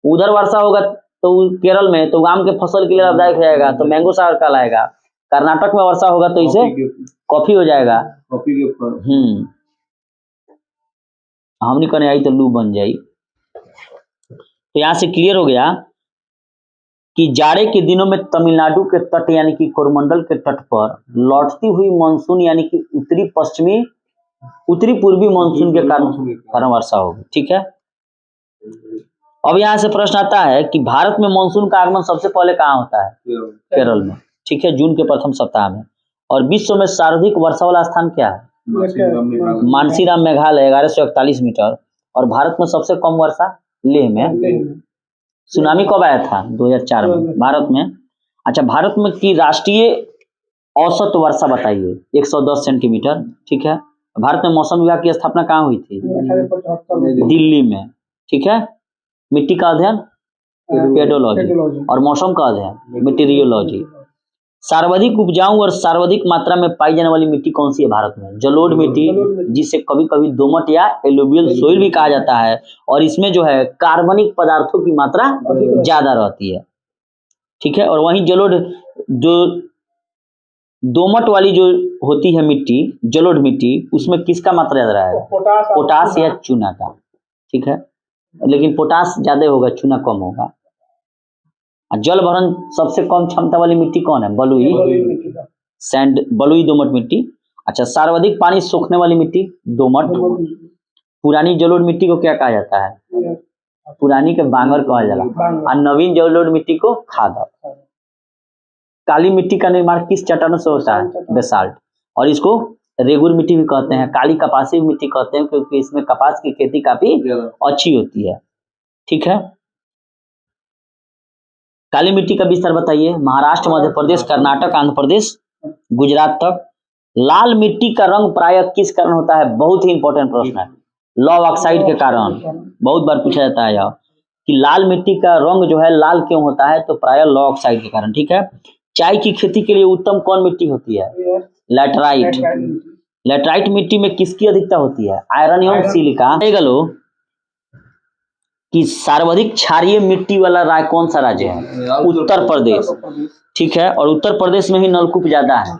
उधर वर्षा होगा तो केरल में तो आम के फसल के लिए लाभदायक हो जाएगा, तो मैंगो सावर कहलाएगा। कर्नाटक में वर्षा होगा तो इसे कॉफी हो जाएगा। हमने करने आई तो लू बन जाई। तो यहाँ से क्लियर हो गया कि जाड़े के दिनों में तमिलनाडु के तट यानी कि कोरमंडल के तट पर लौटती हुई मानसून यानी कि उत्तरी पूर्वी मानसून के कारण वर्षा होगी। ठीक है। अब यहाँ से प्रश्न आता है कि भारत में मानसून का आगमन सबसे पहले कहाँ होता है? केरल में। ठीक है, जून के प्रथम सप्ताह में। और विश्व में सर्वाधिक वर्षा वाला स्थान क्या है? मानसीराम मेघालय 1141 मीटर। और भारत में सबसे कम वर्षा लेह में। सुनामी कब आया था? 2004 में भारत में। अच्छा, भारत में की राष्ट्रीय औसत वर्षा बताइए? 110 सेंटीमीटर। ठीक है। भारत में मौसम विभाग की स्थापना कहाँ हुई थी? दिल्ली में। ठीक है। मिट्टी का अध्ययन पेडोलॉजी, और मौसम का अध्ययन मीटेरियोलॉजी। सर्वाधिक उपजाऊ और सर्वाधिक मात्रा में पाई जाने वाली मिट्टी कौन सी है भारत में? जलोढ़ मिट्टी, जिसे कभी कभी दोमट या एलुवियल सोइल भी कहा जाता है। और इसमें जो है कार्बनिक पदार्थों की मात्रा ज्यादा रहती है। ठीक है। और वहीं जलोढ़, जो दोमट वाली जो होती है मिट्टी, जलोढ़ मिट्टी, उसमें किसका मात्रा ज्यादा रहेगा? पोटास या चूना का। ठीक है। लेकिन पोटास ज्यादा होगा, चूना कम होगा। जल भरण सबसे कम क्षमता वाली मिट्टी कौन है? बलुई सैंड, बलुई दोमट मिट्टी। अच्छा, सर्वाधिक पानी सोखने वाली मिट्टी? दोमट। पुरानी जलोढ़ मिट्टी को क्या कहा जाता है? पुरानी के बांगर कहा जाता है। और नवीन जलोढ़ मिट्टी को खादर। काली मिट्टी का निर्माण किस चट्टानों से होता है? बेसाल्ट। और इसको रेगुर मिट्टी भी कहते हैं, काली कपासी मिट्टी कहते हैं, क्योंकि इसमें कपास की खेती काफी अच्छी होती है। ठीक है। काली मिट्टी का विस्तार बताइए? महाराष्ट्र, मध्य प्रदेश, कर्नाटक, आंध्र प्रदेश, गुजरात तक। लाल मिट्टी का रंग प्रायः किस कारण होता है? बहुत ही इंपॉर्टेंट प्रश्न है। लौ ऑक्साइड के कारण। बहुत बार पूछा जाता है यह कि लाल मिट्टी का रंग जो है लाल क्यों होता है? तो प्रायः लौ ऑक्साइड के कारण। ठीक है। चाय की खेती के लिए उत्तम कौन मिट्टी होती है? लैटराइट। लैटराइट मिट्टी में किसकी अधिकता होती है? आयरन एवं सिलिका। कि सर्वाधिक क्षारीय मिट्टी वाला राज्य कौन सा राज्य है? उत्तर प्रदेश। ठीक है। और उत्तर प्रदेश में ही नलकूप ज्यादा है,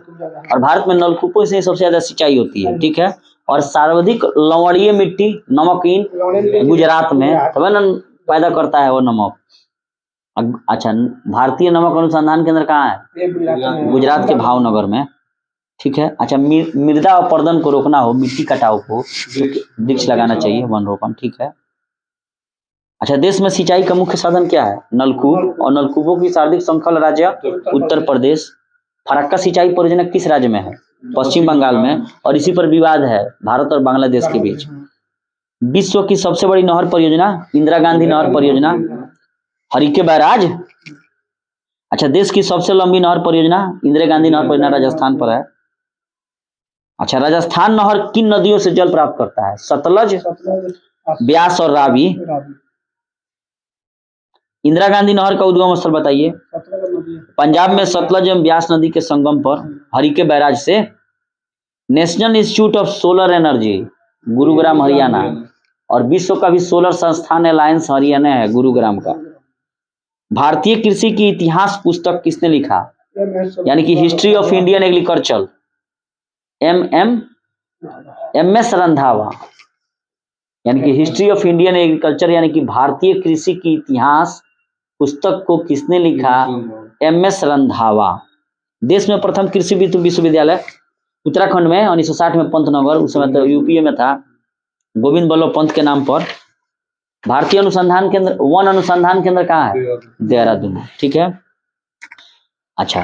और भारत में नलकूपों से सबसे ज्यादा सिंचाई होती है। ठीक है। और सर्वाधिक लवणीय मिट्टी, नमकीन, गुजरात में, तब ना पैदा करता है वो नमक। अच्छा, भारतीय नमक अनुसंधान केंद्र कहाँ है? गुजरात के भावनगर में। ठीक है। अच्छा, मृदा अपरदन को रोकना हो, मिट्टी कटाव को, वृक्ष लगाना चाहिए, वन रोपण। ठीक है। अच्छा, देश में सिंचाई का मुख्य साधन क्या है? नलकूप। और नलकूपों की सर्वाधिक संख्या राज्य उत्तर प्रदेश। फरक्का सिंचाई परियोजना किस राज्य में है? पश्चिम बंगाल में। और इसी पर विवाद है भारत और बांग्लादेश के बीच। विश्व की सबसे बड़ी नहर परियोजना? इंदिरा गांधी नहर परियोजना, हरिके बैराज। अच्छा, देश की सबसे लंबी नहर परियोजना? इंदिरा गांधी नहर परियोजना राजस्थान पर है। अच्छा, राजस्थान नहर किन नदियों से जल प्राप्त करता है? सतलज, ब्यास और रावी। इंदिरा गांधी नहर का उद्गम स्थल बताइए? पंजाब में सतलज एवं ब्यास नदी के संगम पर हरिके बैराज से। National institute of solar energy, Gurugram Haryana. और विश्व का भी सोलर संस्थान अलायंस हरियाणा है, गुरुग्राम का। भारतीय कृषि की इतिहास पुस्तक किसने लिखा? यानी कि history of Indian agriculture, MS Randhawa. यानी कि हिस्ट्री ऑफ इंडियन एग्रीकल्चर यानी कि भारतीय कृषि की इतिहास पुस्तक को किसने लिखा? MS रंधावा। देश में प्रथम कृषि विश्वविद्यालय उत्तराखंड में 1960 में पंतनगर, उस समय तो यूपीए में था, गोविंद बल्लभ पंत के नाम पर। भारतीय अनुसंधान केंद्र, वन अनुसंधान केंद्र कहाँ है? देहरादून। ठीक है। अच्छा,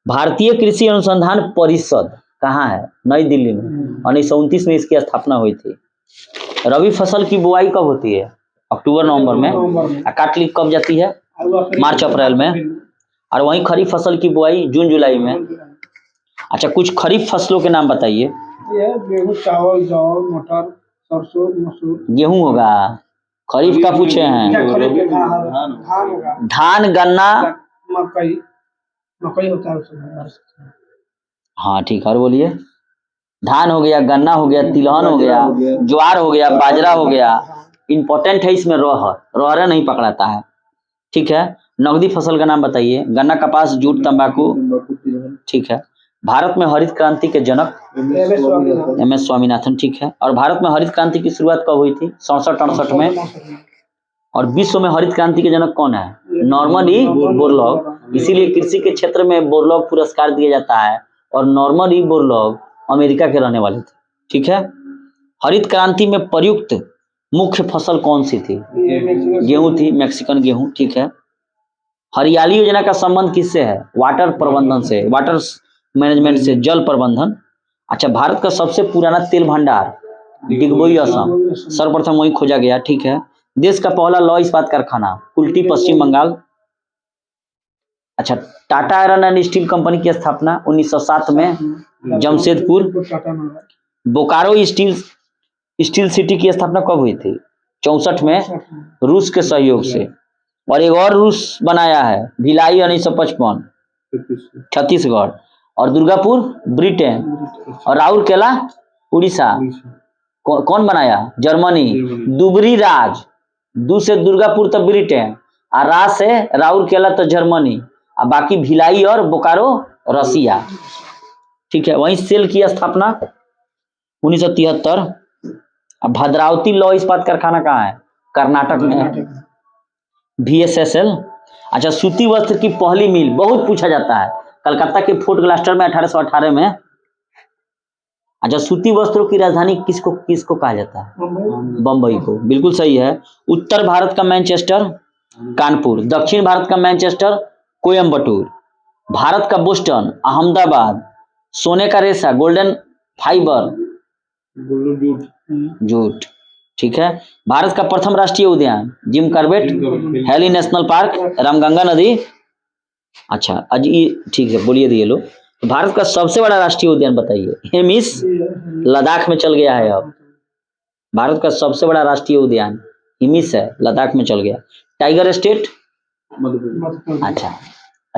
भारतीय कृषि अनुसंधान परिषद कहाँ है? नई दिल्ली में। 1929 में इसकी स्थापना हुई थी। रबी फसल की बुआई कब होती है? अक्टूबर नवंबर में। काटली कब जाती है? मार्च अप्रैल में। और वहीं खरीफ फसल की बुआई जून जुलाई में। अच्छा, कुछ खरीफ फसलों के नाम बताइए। गेहूँ, चावल, जौ, मटर, सरसों, मसूर। गेहूं होगा, खरीफ का पूछे हैं। धान, गन्ना, मकई। मकई होता है उसमें। हाँ ठीक है, और बोलिए। धान हो गया, गन्ना हो गया, तिलहन हो गया, ज्वार हो गया, बाजरा हो गया। इंपॉर्टेंट है इसमें रहर नहीं पकड़ाता है। ठीक है। नगदी फसल का नाम बताइए। गन्ना, कपास, जूट, तंबाकू। ठीक है। भारत में हरित क्रांति के जनक MS स्वामीनाथन। ठीक है। और भारत में हरित क्रांति की शुरुआत कब हुई थी? 67-68 में। और विश्व में हरित क्रांति के जनक कौन है? Norman E Borlaug. इसीलिए कृषि के क्षेत्र में बोरलॉग पुरस्कार दिया जाता है। और नॉर्मन ई बोरलॉग अमेरिका के रहने वाले थे। ठीक है। हरित क्रांति में प्रयुक्त मुख्य फसल कौन सी थी? गेहूं थी, मैक्सिकन गेहूं। ठीक है। हरियाली योजना का संबंध किससे है? वाटर प्रबंधन से, वाटर मैनेजमेंट से, जल प्रबंधन। अच्छा, भारत का सबसे पुराना तेल भंडार डिगबोई, असम। सर्वप्रथम वही खोजा गया। ठीक है। देश का पहला लौह इस्पात कारखाना कुल्टी, पश्चिम बंगाल। अच्छा, Tata iron and steel company की स्थापना 1907 में जमशेदपुर। बोकारो स्टील सिटी की स्थापना कब हुई थी? 64 में रूस के सहयोग से। और एक और रूस बनाया है, भिलाई 1955 छत्तीसगढ़। और दुर्गापुर ब्रिटेन। और राउरकेला उड़ीसा। कौन बनाया? जर्मनी। दुबरी राज, दू से दुर्गापुर तो ब्रिटेन, और रा से राउरकेला तो जर्मनी, और बाकी भिलाई और बोकारो रसिया। ठीक है। वहीं सेल की स्थापना 1973। अब भद्रावती लौह इस्पात कारखाना कहाँ है? कर्नाटक में है, VSSL। अच्छा, सूती वस्त्र की पहली मिल बहुत पूछा जाता है। कलकत्ता के फोर्ट ग्लास्टर में 1818 में। अच्छा, सूती वस्त्रों की राजधानी किसको कहा जाता है? बम्बई को। बिल्कुल सही है। उत्तर भारत का मैनचेस्टर कानपुर। दक्षिण भारत का मैनचेस्टर कोयम्बटूर। भारत का बोस्टन अहमदाबाद। सोने का रेशा गोल्डन फाइबर जूट। ठीक है। भारत का प्रथम राष्ट्रीय उद्यान Jim Corbett, heli national park, Ramganga नदी। अच्छा, आज ये ठीक है, बोलिए दिए लो। भारत का सबसे बड़ा राष्ट्रीय उद्यान बताइए। हेमिस लद्दाख में चल गया है अब। भारत का सबसे बड़ा राष्ट्रीय उद्यान हिमिस है, लद्दाख में चल गया। Tiger state. अच्छा,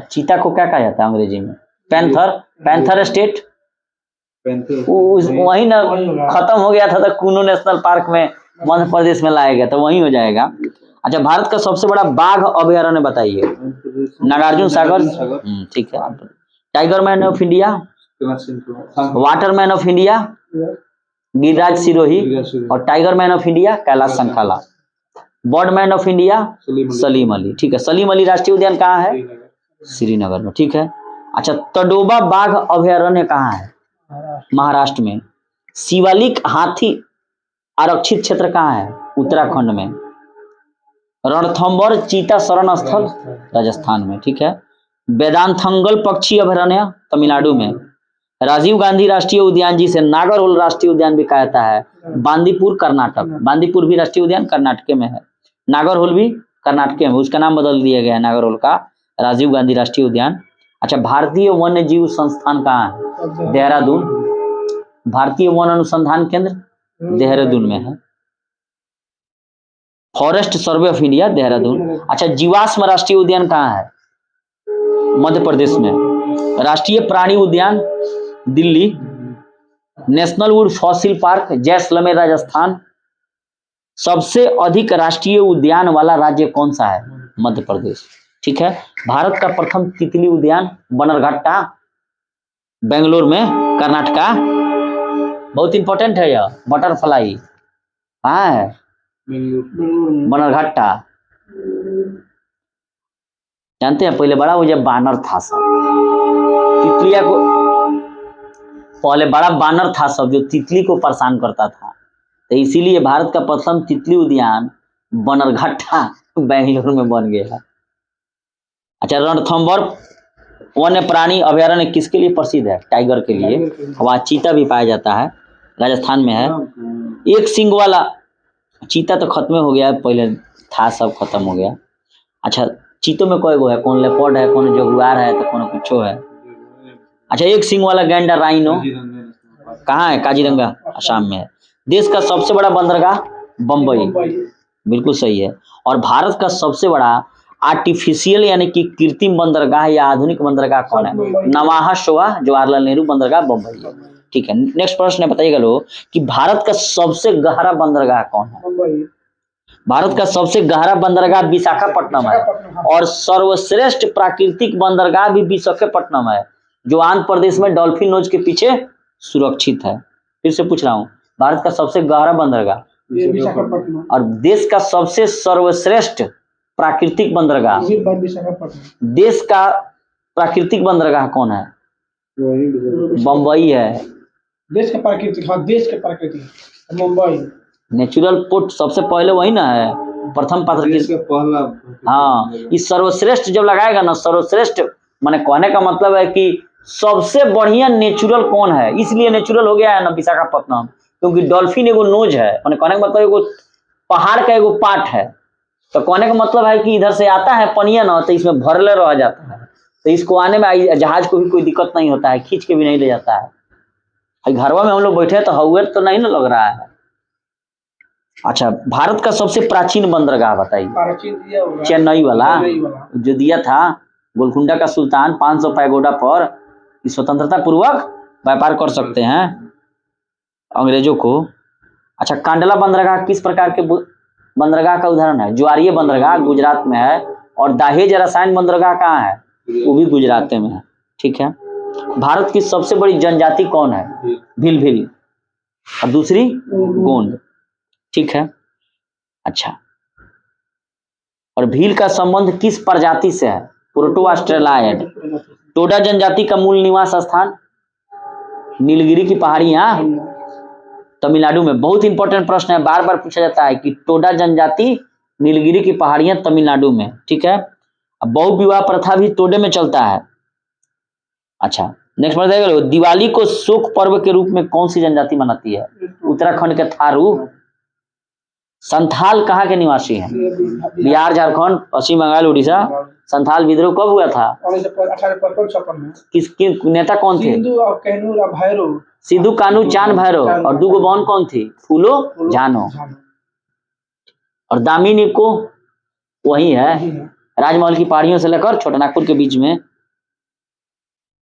चीता को क्या कहा जाता है अंग्रेजी में? Panther state. वही ना खत्म हो गया था तो कुनो नेशनल पार्क में मध्य प्रदेश में लाया गया, तो वही हो जाएगा। अच्छा, भारत का सबसे बड़ा बाघ अभयारण्य बताइए। नागार्जुन सागर। ठीक है। Tiger man of India, water man of India Giriraj Sirohi, और tiger man of India Kailash Sankhala. Bird man of India Salim Ali. ठीक है। सलीम अली राष्ट्रीय उद्यान कहाँ है? श्रीनगर में। ठीक है। अच्छा, तडोबा बाघ अभयारण्य कहाँ है? महाराष्ट्र में। शिवालिक हाथी आरक्षित क्षेत्र कहाँ है? उत्तराखंड में। रणथंभौर चीता शरण स्थल राजस्थान में। ठीक है। वेदांतंगल पक्षी अभयारण्य तमिलनाडु में। राजीव गांधी राष्ट्रीय उद्यान जिसे नागरहोल राष्ट्रीय उद्यान भी कहा जाता है, बांदीपुर कर्नाटक। बांदीपुर भी राष्ट्रीय उद्यान कर्नाटक में है, नागरहोल भी कर्नाटक में। उसका नाम बदल दिया गया है नागरहोल का, राजीव गांधी राष्ट्रीय उद्यान। अच्छा, भारतीय वन्य जीव संस्थान कहाँ है? देहरादून। भारतीय वन अनुसंधान केंद्र देहरादून में है। Forest survey of India Dehradun. अच्छा, जीवाश्म राष्ट्रीय उद्यान कहाँ है? मध्य प्रदेश में। राष्ट्रीय प्राणी उद्यान Delhi. National would fossil park Jaisalmer Rajasthan. सबसे अधिक राष्ट्रीय उद्यान वाला राज्य कौन सा है? मध्य प्रदेश। ठीक है। भारत का प्रथम तितली उद्यान बनरघट्टा बेंगलोर में, कर्नाटका। बहुत इंपॉर्टेंट है यह, बटरफ्लाई कहाँ है? बनरघट्टा। जानते हैं पहले बड़ा वो जब बानर था सब, तितलिया को पहले बड़ा बानर था सब जो तितली को परेशान करता था, तो इसीलिए भारत का प्रथम तितली उद्यान बनरघट्टा बेंगलुरु में बन गया। अच्छा, रणथंभौर वन्य प्राणी अभयारण्य किसके लिए प्रसिद्ध है? टाइगर के लिए। वहाँ चीता भी पाया जाता है, राजस्थान में है। एक सींग वाला चीता तो खत्म हो गया, पहले था, सब खत्म हो गया। अच्छा, चीतों में कोई गो है? कौन लेपर्ड है, कौन जगुआर है, तो कौन कुछो है। अच्छा, एक सींग वाला गैंडा राइनो कहाँ है? काजीरंगा, असम में है। देश का सबसे बड़ा बंदरगाह बम्बई, बिल्कुल सही है। और भारत का सबसे बड़ा आर्टिफिशियल यानी कि कृत्रिम बंदरगाह या आधुनिक बंदरगाह कौन है? नवाहा शोवा जवाहरलाल नेहरू बंदरगाह बम्बई है। ठीक है, नेक्स्ट प्रश्न है, बताइएगा लोग कि भारत का सबसे गहरा बंदरगाह कौन है? भारत का सबसे गहरा बंदरगाह विशाखापट्टनम है। और सर्वश्रेष्ठ प्राकृतिक बंदरगाह भी विशाखापट्टनम है, जो आंध्र प्रदेश में डॉल्फिन नोज के पीछे सुरक्षित है। फिर से पूछ रहा हूँ, भारत का सबसे गहरा बंदरगाह विशाखापट्टनम। और देश का सबसे सर्वश्रेष्ठ प्राकृतिक बंदरगाह, देश का प्राकृतिक बंदरगाह कौन है? बम्बई है। देश का प्राकृतिक, हाँ देश के प्राकृतिक मुंबई। नेचुरल पोर्ट सबसे पहले वही ना है, प्रथम पात्र की पहला। हाँ, इस सर्वश्रेष्ठ जब लगाएगा ना, सर्वश्रेष्ठ माने कहने का मतलब है कि सबसे बढ़िया नेचुरल कौन है, इसलिए नेचुरल हो गया है ना विशाखापट्टनम, क्योंकि डॉल्फिन एगो नोज है, माने कहने का मतलब एगो पहाड़ का एगो पार्ट है। तो कहने का मतलब है कि इधर से आता है पनिया ना, तो इसमें भरले रह जाता है, तो इसको आने में जहाज को भी कोई दिक्कत नहीं होता है, खींच के भी नहीं ले जाता है। घरवा में हम लोग बैठे हैं तो हउए तो नहीं ना लग रहा है। अच्छा, भारत का सबसे प्राचीन बंदरगाह बताइए। चेन्नई वाला जो दिया था गोलकुंडा का सुल्तान 500 पैगोडा पर स्वतंत्रता पूर्वक व्यापार कर सकते हैं अंग्रेजों को। अच्छा, कांडला बंदरगाह किस प्रकार के बंदरगाह का उदाहरण है? ज्वारीय बंदरगाह गुजरात में है। और दाहेज रसायन बंदरगाह कहाँ है? वो भी गुजरात में है। ठीक है, भारत की सबसे बड़ी जनजाति कौन है? भील। और दूसरी गोंड। ठीक है। अच्छा, और भील का संबंध किस प्रजाति से है? Proto Australoid. टोडा जनजाति का मूल निवास स्थान? नीलगिरी की पहाड़ियां तमिलनाडु में। बहुत इंपॉर्टेंट प्रश्न है, बार बार पूछा जाता है कि टोडा जनजाति नीलगिरी की पहाड़ियां तमिलनाडु में। ठीक है, अब बहु विवाह प्रथा भी टोडे में चलता है। अच्छा, नेक्स्ट बताइएगा, दिवाली को शोक पर्व के रूप में कौन सी जनजाति मनाती है? उत्तराखंड के थारू। संथाल कहाँ के निवासी हैं? बिहार, झारखंड, पश्चिम बंगाल, उड़ीसा। संथाल विद्रोह कब हुआ था? 1855 में। किसके नेता कौन थे? सिद्धू कान्हू चांद भैरव। और दो बहन कौन थी? फूलो झानो। और दामिनी को वही है, राजमहल की पहाड़ियों से लेकर छोटा नागपुर के बीच में।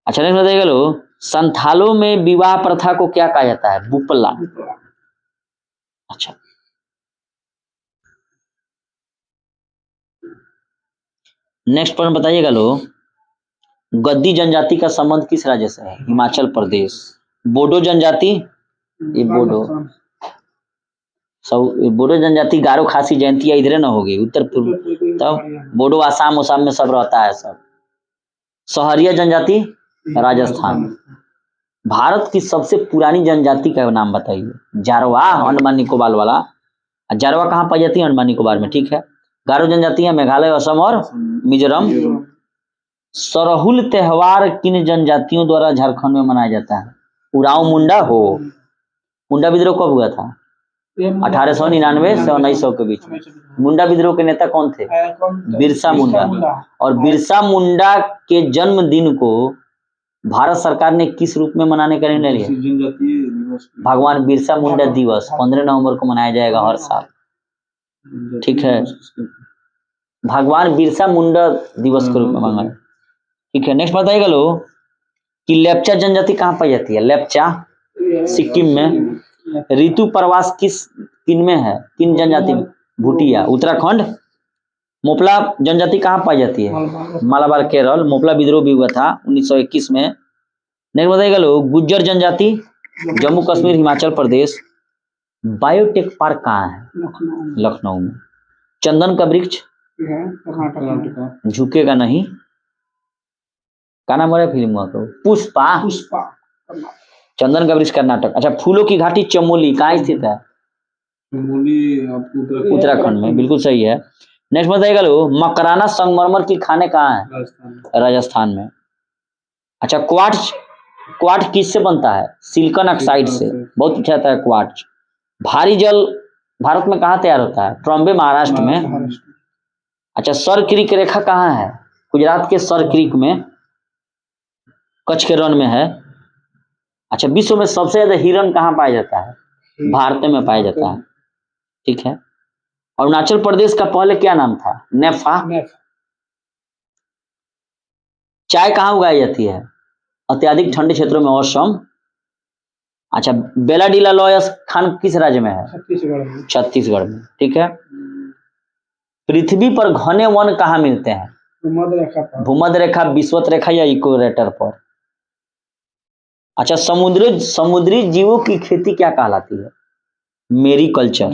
अच्छा, नेक्स्ट बताइएगा लो, संथालों में विवाह प्रथा को क्या कहा जाता है? बुपला। अच्छा, नेक्स्ट प्रश्न बताइएगा लो, गद्दी जनजाति का संबंध किस राज्य से है? हिमाचल प्रदेश। बोडो जनजाति, ये बोडो सब, बोडो जनजाति गारो खासी जयंतिया इधरे न होगी, उत्तर पूर्व, तब बोडो आसाम में सब रहता है सब। सहरिया जनजाति राजस्थान। भारत की सबसे पुरानी जनजाति का नाम बताइए। जारवा, अंडमान निकोबार वाला। जारवा कहाँ पाई जाती है? अंडमान निकोबार में। ठीक है, गारो जनजाति है मेघालय, असम और मिजोरम। सरहुल त्योहार किन जनजातियों द्वारा झारखंड में मनाया जाता है? उरांव मुंडा हो। मुंडा विद्रोह कब हुआ था? 1899 से 1900 के बीच में। मुंडा विद्रोह के नेता कौन थे? बिरसा मुंडा। और बिरसा मुंडा के जन्मदिन को भारत सरकार ने किस रूप में मनाने का निर्णय लिया? भगवान बिरसा मुंडा दिवस 15 नवंबर को मनाया जाएगा हर साल। ठीक है, भगवान बिरसा मुंडा दिवस के रूप में मनाया। ठीक है, नेक्स्ट बताइएगा लो कि लेप्चा जनजाति कहाँ पाई जाती है? लेप्चा सिक्किम में। ऋतु प्रवास किन में है? किन जनजाति में? भूटिया उत्तराखंड। मोपला जनजाति कहाँ पाई जाती है? मालाबार केरल। मोपला विद्रोह भी हुआ था 1921 में। नेक्स्ट बताइएगा लोग, गुज्जर जनजाति जम्मू कश्मीर हिमाचल प्रदेश। बायोटेक पार्क कहाँ है? लखनऊ में। चंदन का वृक्ष झुकेगा नहीं, का नाम है फिल्म का? पुष्पा। चंदन का वृक्ष कर्नाटक। अच्छा, फूलों की घाटी चमोली कहाँ स्थित है? चमोली आपको उत्तराखंड में, बिल्कुल सही है। नेक्स्ट बताइएगा लो, मकराना संगमरमर की खाने कहाँ है? राजस्थान। राजस्थान में। अच्छा, क्वार्ट्ज, क्वार्ट्ज किससे बनता है? सिलिकॉन ऑक्साइड से, बहुत अच्छा आता है क्वार्ट्ज। भारी जल भारत में कहाँ तैयार होता है? ट्रॉम्बे, महाराष्ट्र में। अच्छा, सर क्रीक रेखा कहाँ है? गुजरात के सर क्रीक में, कच्छ के रण में है। अच्छा, विश्व में सबसे ज्यादा हिरन कहाँ पाया जाता है? भारत में पाया जाता है, ठीक है। अरुणाचल प्रदेश का पहले क्या नाम था? नेफा। चाय कहाँ उगाई जाती है? अत्यधिक ठंडे क्षेत्रों में, असम। अच्छा, बेलाडीला लॉयस खान किस राज्य में है? छत्तीसगढ़ में। छत्तीसगढ़ में, ठीक है। पृथ्वी पर घने वन कहाँ मिलते हैं? भूमध्य रेखा पर। भूमध्य रेखा, विषुवत रेखा या इक्वेटर पर। अच्छा, समुद्री जीवों की खेती क्या कहलाती है? मेरी कल्चर,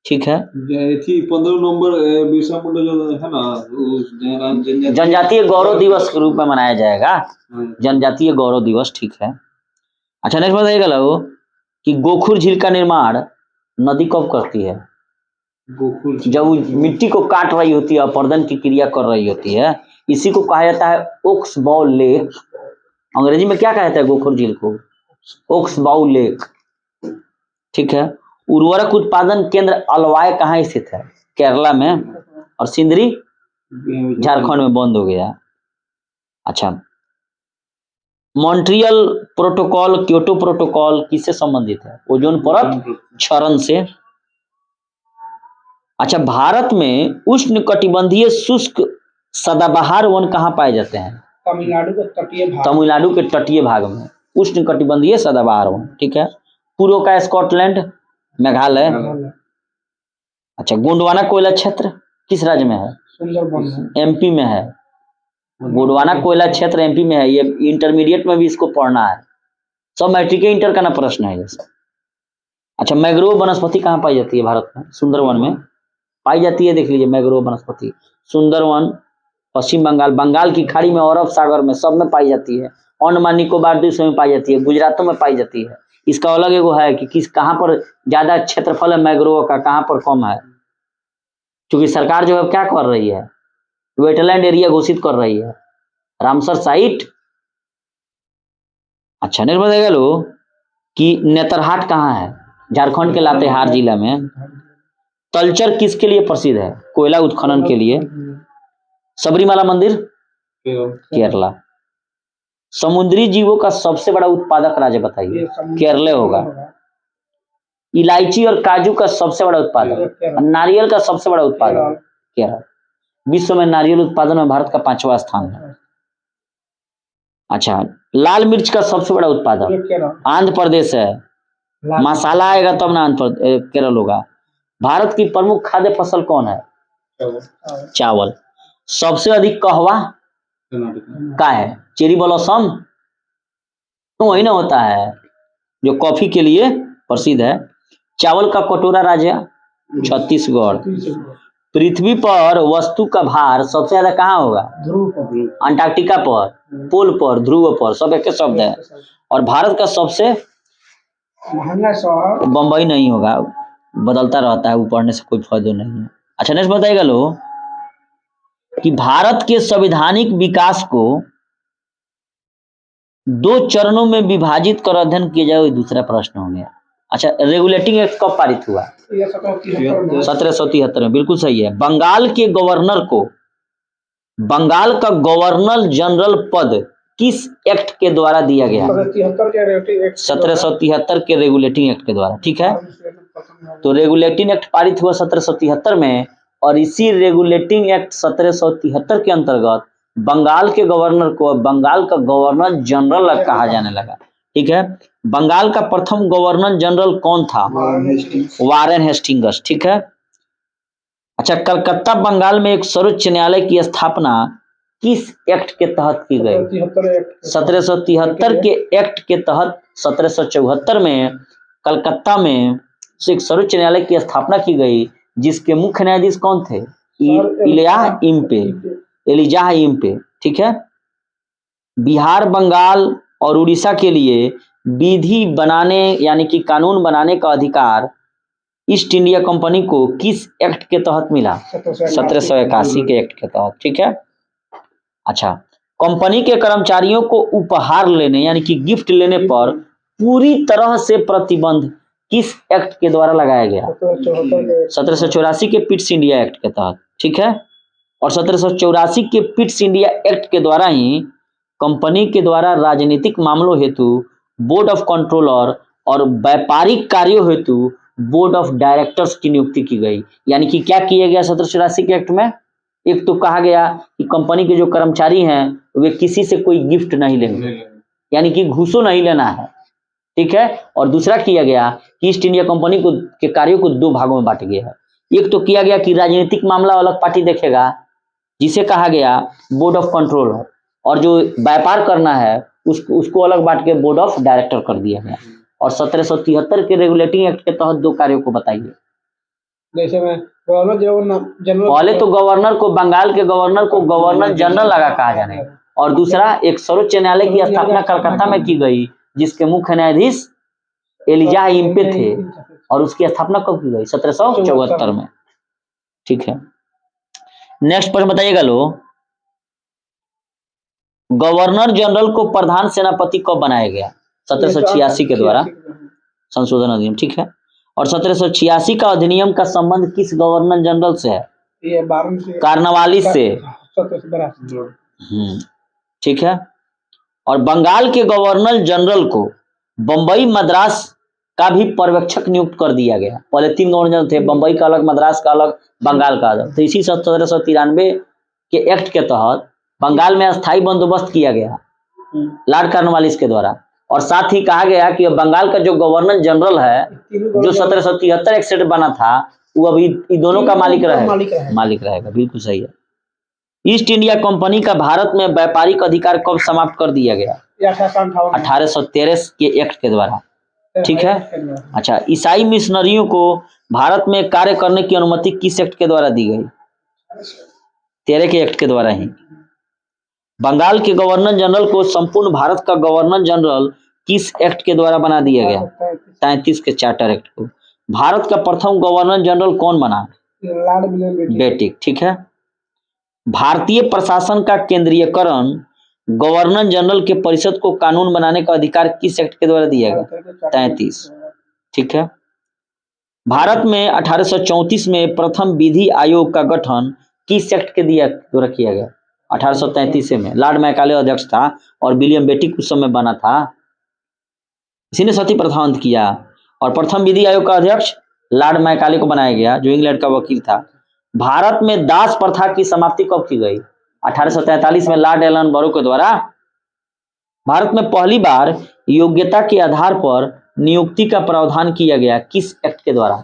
ठीक है। 15 नवंबर बिरसा मुंडा जो है ना, जनजातीय गौरव दिवस के रूप में मनाया जाएगा, जनजातीय गौरव दिवस, ठीक है। अच्छा, नेक्स्ट बताइएगा लोग कि गोखुर झील का निर्माण नदी कब करती है? गोकुल जब वो मिट्टी को काट रही होती है, अपरदन की क्रिया कर रही होती है, इसी को कहा जाता है ओक्स बाउ लेक। अंग्रेजी में क्या कहा जाता है गोखुर झील को? ओक्स बाउ लेक, ठीक है। उर्वरक उत्पादन केंद्र अलवाय कहाँ स्थित है? केरला में। और सिंदरी झारखंड में बंद हो गया। अच्छा, मॉन्ट्रियल प्रोटोकॉल, क्योटो प्रोटोकॉल किससे संबंधित है? ओजोन परत क्षरण से। अच्छा, भारत में उष्ण कटिबंधीय शुष्क सदाबहार वन कहाँ पाए जाते हैं? तमिलनाडु के तटीय भाग। तमिलनाडु के तटीय भाग में उष्ण कटिबंधीय सदाबहार वन, ठीक है। पूर्व का स्कॉटलैंड, मेघालय। अच्छा, गोंडवाना कोयला क्षेत्र किस राज्य में है? सुंदरबन। एमपी में है। गोंडवाना कोयला क्षेत्र एमपी में है। ये इंटरमीडिएट में भी इसको पढ़ना है, सब मैट्रिक के इंटर का ना प्रश्न है ये सब। अच्छा, मैग्रोव वनस्पति कहाँ पाई जाती है भारत में? सुंदरवन में पाई जाती है, देख लीजिए मैग्रोव वनस्पति। सुंदरवन पश्चिम बंगाल, बंगाल की खाड़ी में, अरब सागर में, सब में पाई जाती है। अंडमान निकोबार द्वीप में पाई जाती है, गुजरातों में पाई जाती है। इसका अलग एगो है कि किस कहाँ पर ज्यादा क्षेत्रफल है मैग्रोव का, कहाँ पर कम है। क्योंकि सरकार जो है क्या कर रही है, वेटलैंड एरिया घोषित कर रही है, रामसर साइट। अच्छा, नेक्स्ट बताएगा लो कि नेतरहाट कहाँ है? झारखंड के लातेहार जिला में। तलचर किसके लिए प्रसिद्ध है? कोयला उत्खनन के लिए। सबरीमाला मंदिर केरला। समुद्री जीवों का सबसे बड़ा उत्पादक राज्य बताइए? केरल होगा। इलायची और काजू का सबसे बड़ा उत्पादक, नारियल का सबसे बड़ा उत्पादक केरल। विश्व में नारियल उत्पादन में भारत का 5वां स्थान है। अच्छा, लाल मिर्च का सबसे बड़ा उत्पादक आंध्र प्रदेश है। मसाला आएगा तब ना केरल होगा। भारत की प्रमुख खाद्य फसल कौन है? चावल। सबसे अधिक कहवा का है? चेरी ब्लॉसम तो वही ना होता है जो कॉफी के लिए प्रसिद्ध है। चावल का कटोरा राज्य छत्तीसगढ़। पृथ्वी पर वस्तु का भार सबसे ज्यादा कहाँ होगा? अंटार्कटिका पर, पोल पर, ध्रुव पर, सब एक शब्द है। और भारत का सबसे महंगा शहर बम्बई नहीं होगा, बदलता रहता है, वो पढ़ने से कोई फायदा नहीं है। अच्छा, नेक्स्ट बताइएगा लो कि भारत के संवैधानिक विकास को 2 चरणों में विभाजित कर अध्ययन किया जाए, दूसरा प्रश्न हो गया। अच्छा, रेगुलेटिंग एक्ट कब पारित हुआ? 1773 में, बिल्कुल सही है। बंगाल के गवर्नर को बंगाल का गवर्नर जनरल पद किस एक्ट के द्वारा दिया गया? 1773 के रेगुलेटिंग एक्ट के द्वारा, ठीक है। तो रेगुलेटिंग एक्ट पारित हुआ 1773 में, और इसी रेगुलेटिंग एक्ट 1773 के अंतर्गत बंगाल के गवर्नर को बंगाल का गवर्नर जनरल कहा जाने लगा, ठीक है। बंगाल का प्रथम गवर्नर जनरल कौन था? वारेन हेस्टिंग्स, ठीक है। अच्छा, कलकत्ता बंगाल में एक सर्वोच्च न्यायालय की स्थापना किस एक्ट के तहत की गई? 1773 के एक्ट के तहत 1774 में कलकत्ता में एक सर्वोच्च न्यायालय की स्थापना की गई, जिसके मुख्य न्यायाधीश कौन थे? एलिजाह इम्पे, ठीक है। बिहार, बंगाल और उड़ीसा के लिए विधि बनाने यानी कि कानून बनाने का अधिकार ईस्ट इंडिया कंपनी को किस एक्ट के तहत मिला? 1781 के एक्ट के तहत। ठीक है। अच्छा, कंपनी के कर्मचारियों को उपहार लेने यानी कि गिफ्ट लेने पर पूरी तरह से प्रतिबंध किस एक्ट के द्वारा लगाया गया? 1784 के पिट्स इंडिया एक्ट के तहत। ठीक है। और 1784 के पिट्स इंडिया एक्ट के द्वारा ही कंपनी के द्वारा राजनीतिक मामलों हेतु बोर्ड ऑफ कंट्रोलर और व्यापारिक कार्यों हेतु बोर्ड ऑफ डायरेक्टर्स की नियुक्ति की गई। यानी कि क्या किया गया 1784 के एक्ट में? एक तो कहा गया कि कंपनी के जो कर्मचारी हैं वे किसी से कोई गिफ्ट नहीं लेंगे, यानी कि घूसो नहीं लेना है। ठीक है। और दूसरा किया गया कि ईस्ट इंडिया कंपनी को के कार्यों को दो भागों में बांट गया है। एक तो किया गया कि राजनीतिक मामला अलग पार्टी देखेगा जिसे कहा गया बोर्ड ऑफ कंट्रोलर, और जो व्यापार करना है उसको अलग बांट के बोर्ड ऑफ डायरेक्टर कर दिया गया। और 1773 के रेगुलेटिंग एक्ट के तहत दो कार्यों को बताइए। जैसे में गवर्नर जनरल, पहले तो गवर्नर को, बंगाल के गवर्नर को गवर्नर जनरल लगा कहा जाने, और दूसरा एक सर्वोच्च न्यायालय की स्थापना कलकत्ता में की गई जिसके मुख्य न्यायाधीश एलिजा इम्पे थे, और उसकी स्थापना कब की गई? 1774 में। ठीक है। नेक्स्ट प्रश्न बताइएगा लो, गवर्नर जनरल को प्रधान सेनापति कब बनाया गया? 1786 के द्वारा संशोधन अधिनियम। ठीक है। और 1786 का अधिनियम का संबंध किस गवर्नर जनरल से है? ये 12 से कार्नवालिस से। 1782। ठीक है। और बंगाल के गवर्नर जनरल को बंबई मद्रास का भी पर्यवेक्षक नियुक्त कर दिया गया। पहले 3 गवर्नर जनरल थे, बंबई का अलग, मद्रास का अलग, बंगाल का अलग। तो इसी 1793 के एक्ट के तहत बंगाल में अस्थायी बंदोबस्त किया गया लॉर्ड कॉर्नवालिस के द्वारा। और साथ ही कहा गया कि बंगाल का जो गवर्नर जनरल है, जो 1773 एक्ट से बना था, वो अभी इन दोनों का मालिक रहेगा। बिल्कुल सही है। ईस्ट इंडिया कंपनी का भारत में व्यापारिक अधिकार कब समाप्त कर दिया गया? 1813 के एक्ट के द्वारा। ठीक है। अच्छा, ईसाई मिशनरियों को भारत में कार्य करने की अनुमति किस एक्ट के द्वारा दी गई? 13 के एक्ट के द्वारा ही। बंगाल के गवर्नर जनरल को संपूर्ण भारत का गवर्नर जनरल किस एक्ट के द्वारा बना दिया गया? 33 के चार्टर एक्ट को। भारत का प्रथम गवर्नर जनरल कौन बना? बेटिक। ठीक है। भारतीय प्रशासन का केंद्रीयकरण गवर्नर जनरल के परिषद को कानून बनाने का अधिकार किस एक्ट के द्वारा दिया गया? 33। ठीक है। भारत में 1834 में प्रथम विधि आयोग का गठन किस एक्ट के द्वारा किया गया? 1833 में। लॉर्ड मैकाले अध्यक्ष था और विलियम बेटिक उस समय बना था, इसी ने सती प्रथा अंत किया। और प्रथम विधि आयोग का अध्यक्ष लॉर्ड मैकाले को बनाया गया, जो इंग्लैंड का वकील था। भारत में दास प्रथा की समाप्ति कब की गई? 1843 में लॉर्ड एलन बरो के द्वारा। भारत में पहली बार योग्यता के आधार पर नियुक्ति का प्रावधान किया गया किस एक्ट के द्वारा?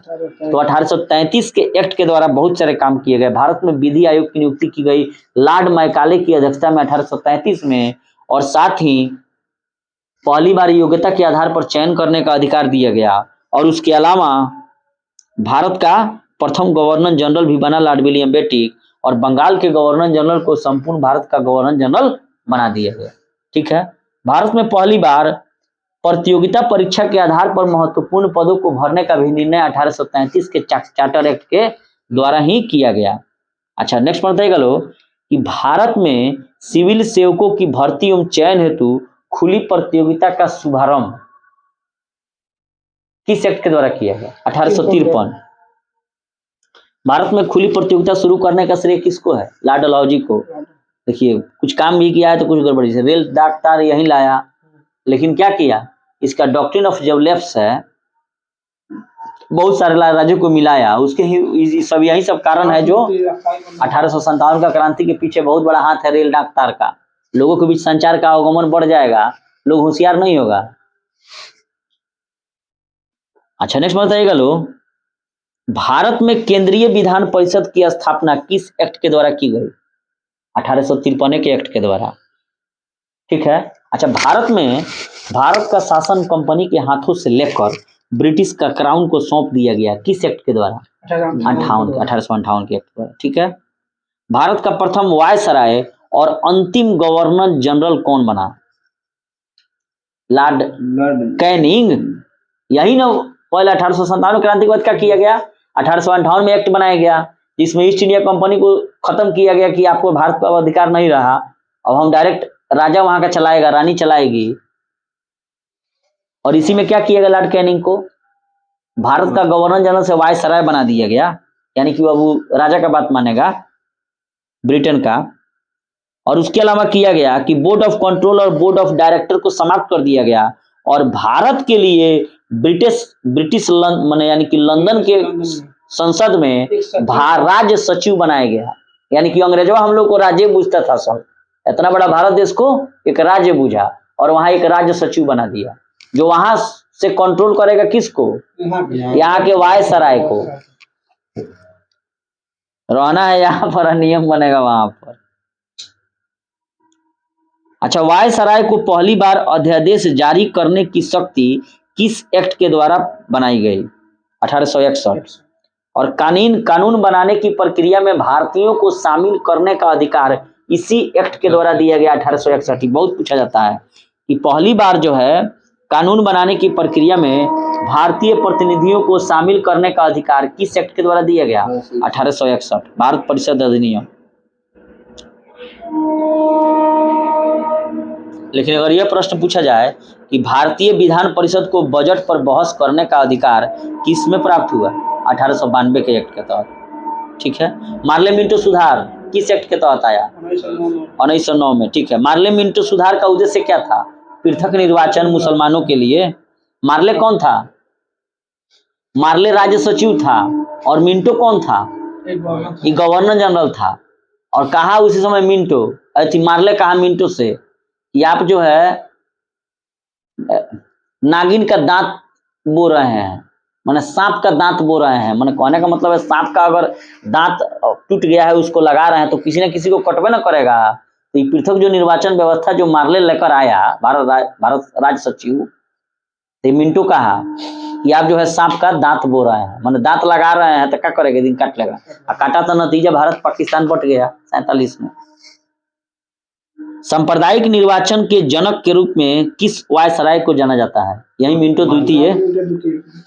तो 1833 के एक्ट के द्वारा बहुत सारे काम किए गए। भारत में विधि आयोग की नियुक्ति की गई लॉर्ड मैकाले की अध्यक्षता में 1833 में, और साथ ही पहली बार योग्यता के आधार पर चयन करने का अधिकार दिया गया। और उसके अलावा भारत का प्रथम गवर्नर जनरल भी बना लॉर्ड विलियम बेटिक, और बंगाल के गवर्नर जनरल को संपूर्ण भारत का गवर्नर जनरल बना दिया गया। ठीक है। भारत में पहली बार प्रतियोगिता परीक्षा के आधार पर महत्वपूर्ण पदों को भरने का भी निर्णय 1833 के चार्टर एक्ट के द्वारा ही किया गया। अच्छा, नेक्स्ट बताइएगा लो कि भारत में सिविल सेवकों की भर्ती एवं चयन हेतु खुली प्रतियोगिता का शुभारंभ किस एक्ट के द्वारा किया गया? 1853। भारत में खुली प्रतियोगिता शुरू करने का श्रेय किसको है? लॉर्ड डलहौजी को। देखिए, कुछ काम भी किया है तो कुछ गड़बड़ी से। रेल डाक तार यही लाया, लेकिन क्या किया, इसका डॉक्ट्रिन ऑफ जेवलेप्स है, बहुत सारे राज्यों को मिलाया, उसके ही सब यही सब कारण है जो 1857 का क्रांति के पीछे बहुत बड़ा हाथ है रेल डाक तार का। लोगों के बीच संचार का आवागमन बढ़ जाएगा, लोग होशियार नहीं होगा। अच्छा, नेक्स्ट बताइएगा लो, भारत में केंद्रीय विधान परिषद की स्थापना किस एक्ट के द्वारा की गई? 1853 के एक्ट के द्वारा। ठीक है। अच्छा, भारत में भारत का शासन कंपनी के हाथों से लेकर ब्रिटिश का क्राउन को सौंप दिया गया किस एक्ट के द्वारा? 1858 के एक्ट के द्वारा। ठीक है। भारत का प्रथम वायसराय और अंतिम गवर्नर जनरल कौन बना? Lord Canning. यही ना पहले 1897 क्रांति के बाद क्या किया गया, 1858 में एक्ट बनाया गया जिसमें ईस्ट इंडिया कंपनी को खत्म किया गया कि आपको भारत का अधिकार नहीं रहा, अब हम डायरेक्ट राजा वहां का चलाएगा, रानी चलाएगी। और इसी में क्या किया गया, लॉर्ड कैनिंग को भारत का गवर्नर जनरल से वायसराय बना दिया गया, यानी कि वो राजा का बात मानेगा ब्रिटेन का। और उसके अलावा किया गया कि बोर्ड ऑफ कंट्रोल और बोर्ड ऑफ डायरेक्टर को समाप्त कर दिया गया और भारत के लिए ब्रिटिश माने यानी कि लंदन के संसद में राज्य सचिव बनाया गया, यानी कि अंग्रेजों हम लोग को राज्य बुझता था, सब इतना बड़ा भारत देश को एक राज्य बुझा और वहां एक राज्य सचिव बना दिया जो वहां से कंट्रोल करेगा किसको, यहाँ के वायसराय को। रहना है यहाँ पर, नियम बनेगा वहां पर। अच्छा, वायसराय को पहली बार अध्यादेश जारी करने की शक्ति किस एक्ट के द्वारा बनाई गई, 1861। और कानून बनाने की प्रक्रिया में भारतीयों को शामिल करने का अधिकार इसी एक्ट के द्वारा दिया गया, 1861। बहुत पूछा जाता है कि पहली बार जो है कानून बनाने की प्रक्रिया में भारतीय प्रतिनिधियों को शामिल करने का अधिकार किस एक्ट के द्वारा दिया गया, 1861, भारत परिषद अधिनियम। लेकिन अगर यह प्रश्न पूछा जाए कि भारतीय विधान परिषद को बजट पर बहस करने का अधिकार किस में प्राप्त हुआ, 1892 के एक्ट के तहत। ठीक है। मार्ले मिंटो सुधार किस एक्ट के तहत आया, 1909 में। ठीक है। मार्ले मिंटो सुधार का उद्देश्य क्या था, पृथक निर्वाचन मुसलमानों के लिए। मार्ले कौन था, मार्ले राज्य सचिव था और मिंटो कौन था, ये गवर्नर जनरल था। और कहा उसी समय मिंटो, मार्ले कहा मिंटो से कि आप जो है नागिन का दांत बो रहे हैं, माने सांप का दांत बो रहे हैं। माने कहने का मतलब है सांप का अगर दांत टूट गया है उसको लगा रहे हैं तो किसी न किसी को कटवे ना करेगा। तो ये पृथक जो निर्वाचन व्यवस्था जो मार्ले लेकर आया भारत राज्य सचिव, तो मिंटो कहा कि आप जो है सांप का दांत बो रहे हैं, माने दांत लगा रहे हैं तो क्या करेगा, दिन काट लेगा। काटा तो नतीजा भारत पाकिस्तान बट गया 47 में। सांप्रदायिक निर्वाचन के जनक के रूप में किस वायसराय को जाना जाता है, यही मिंटो द्वितीय।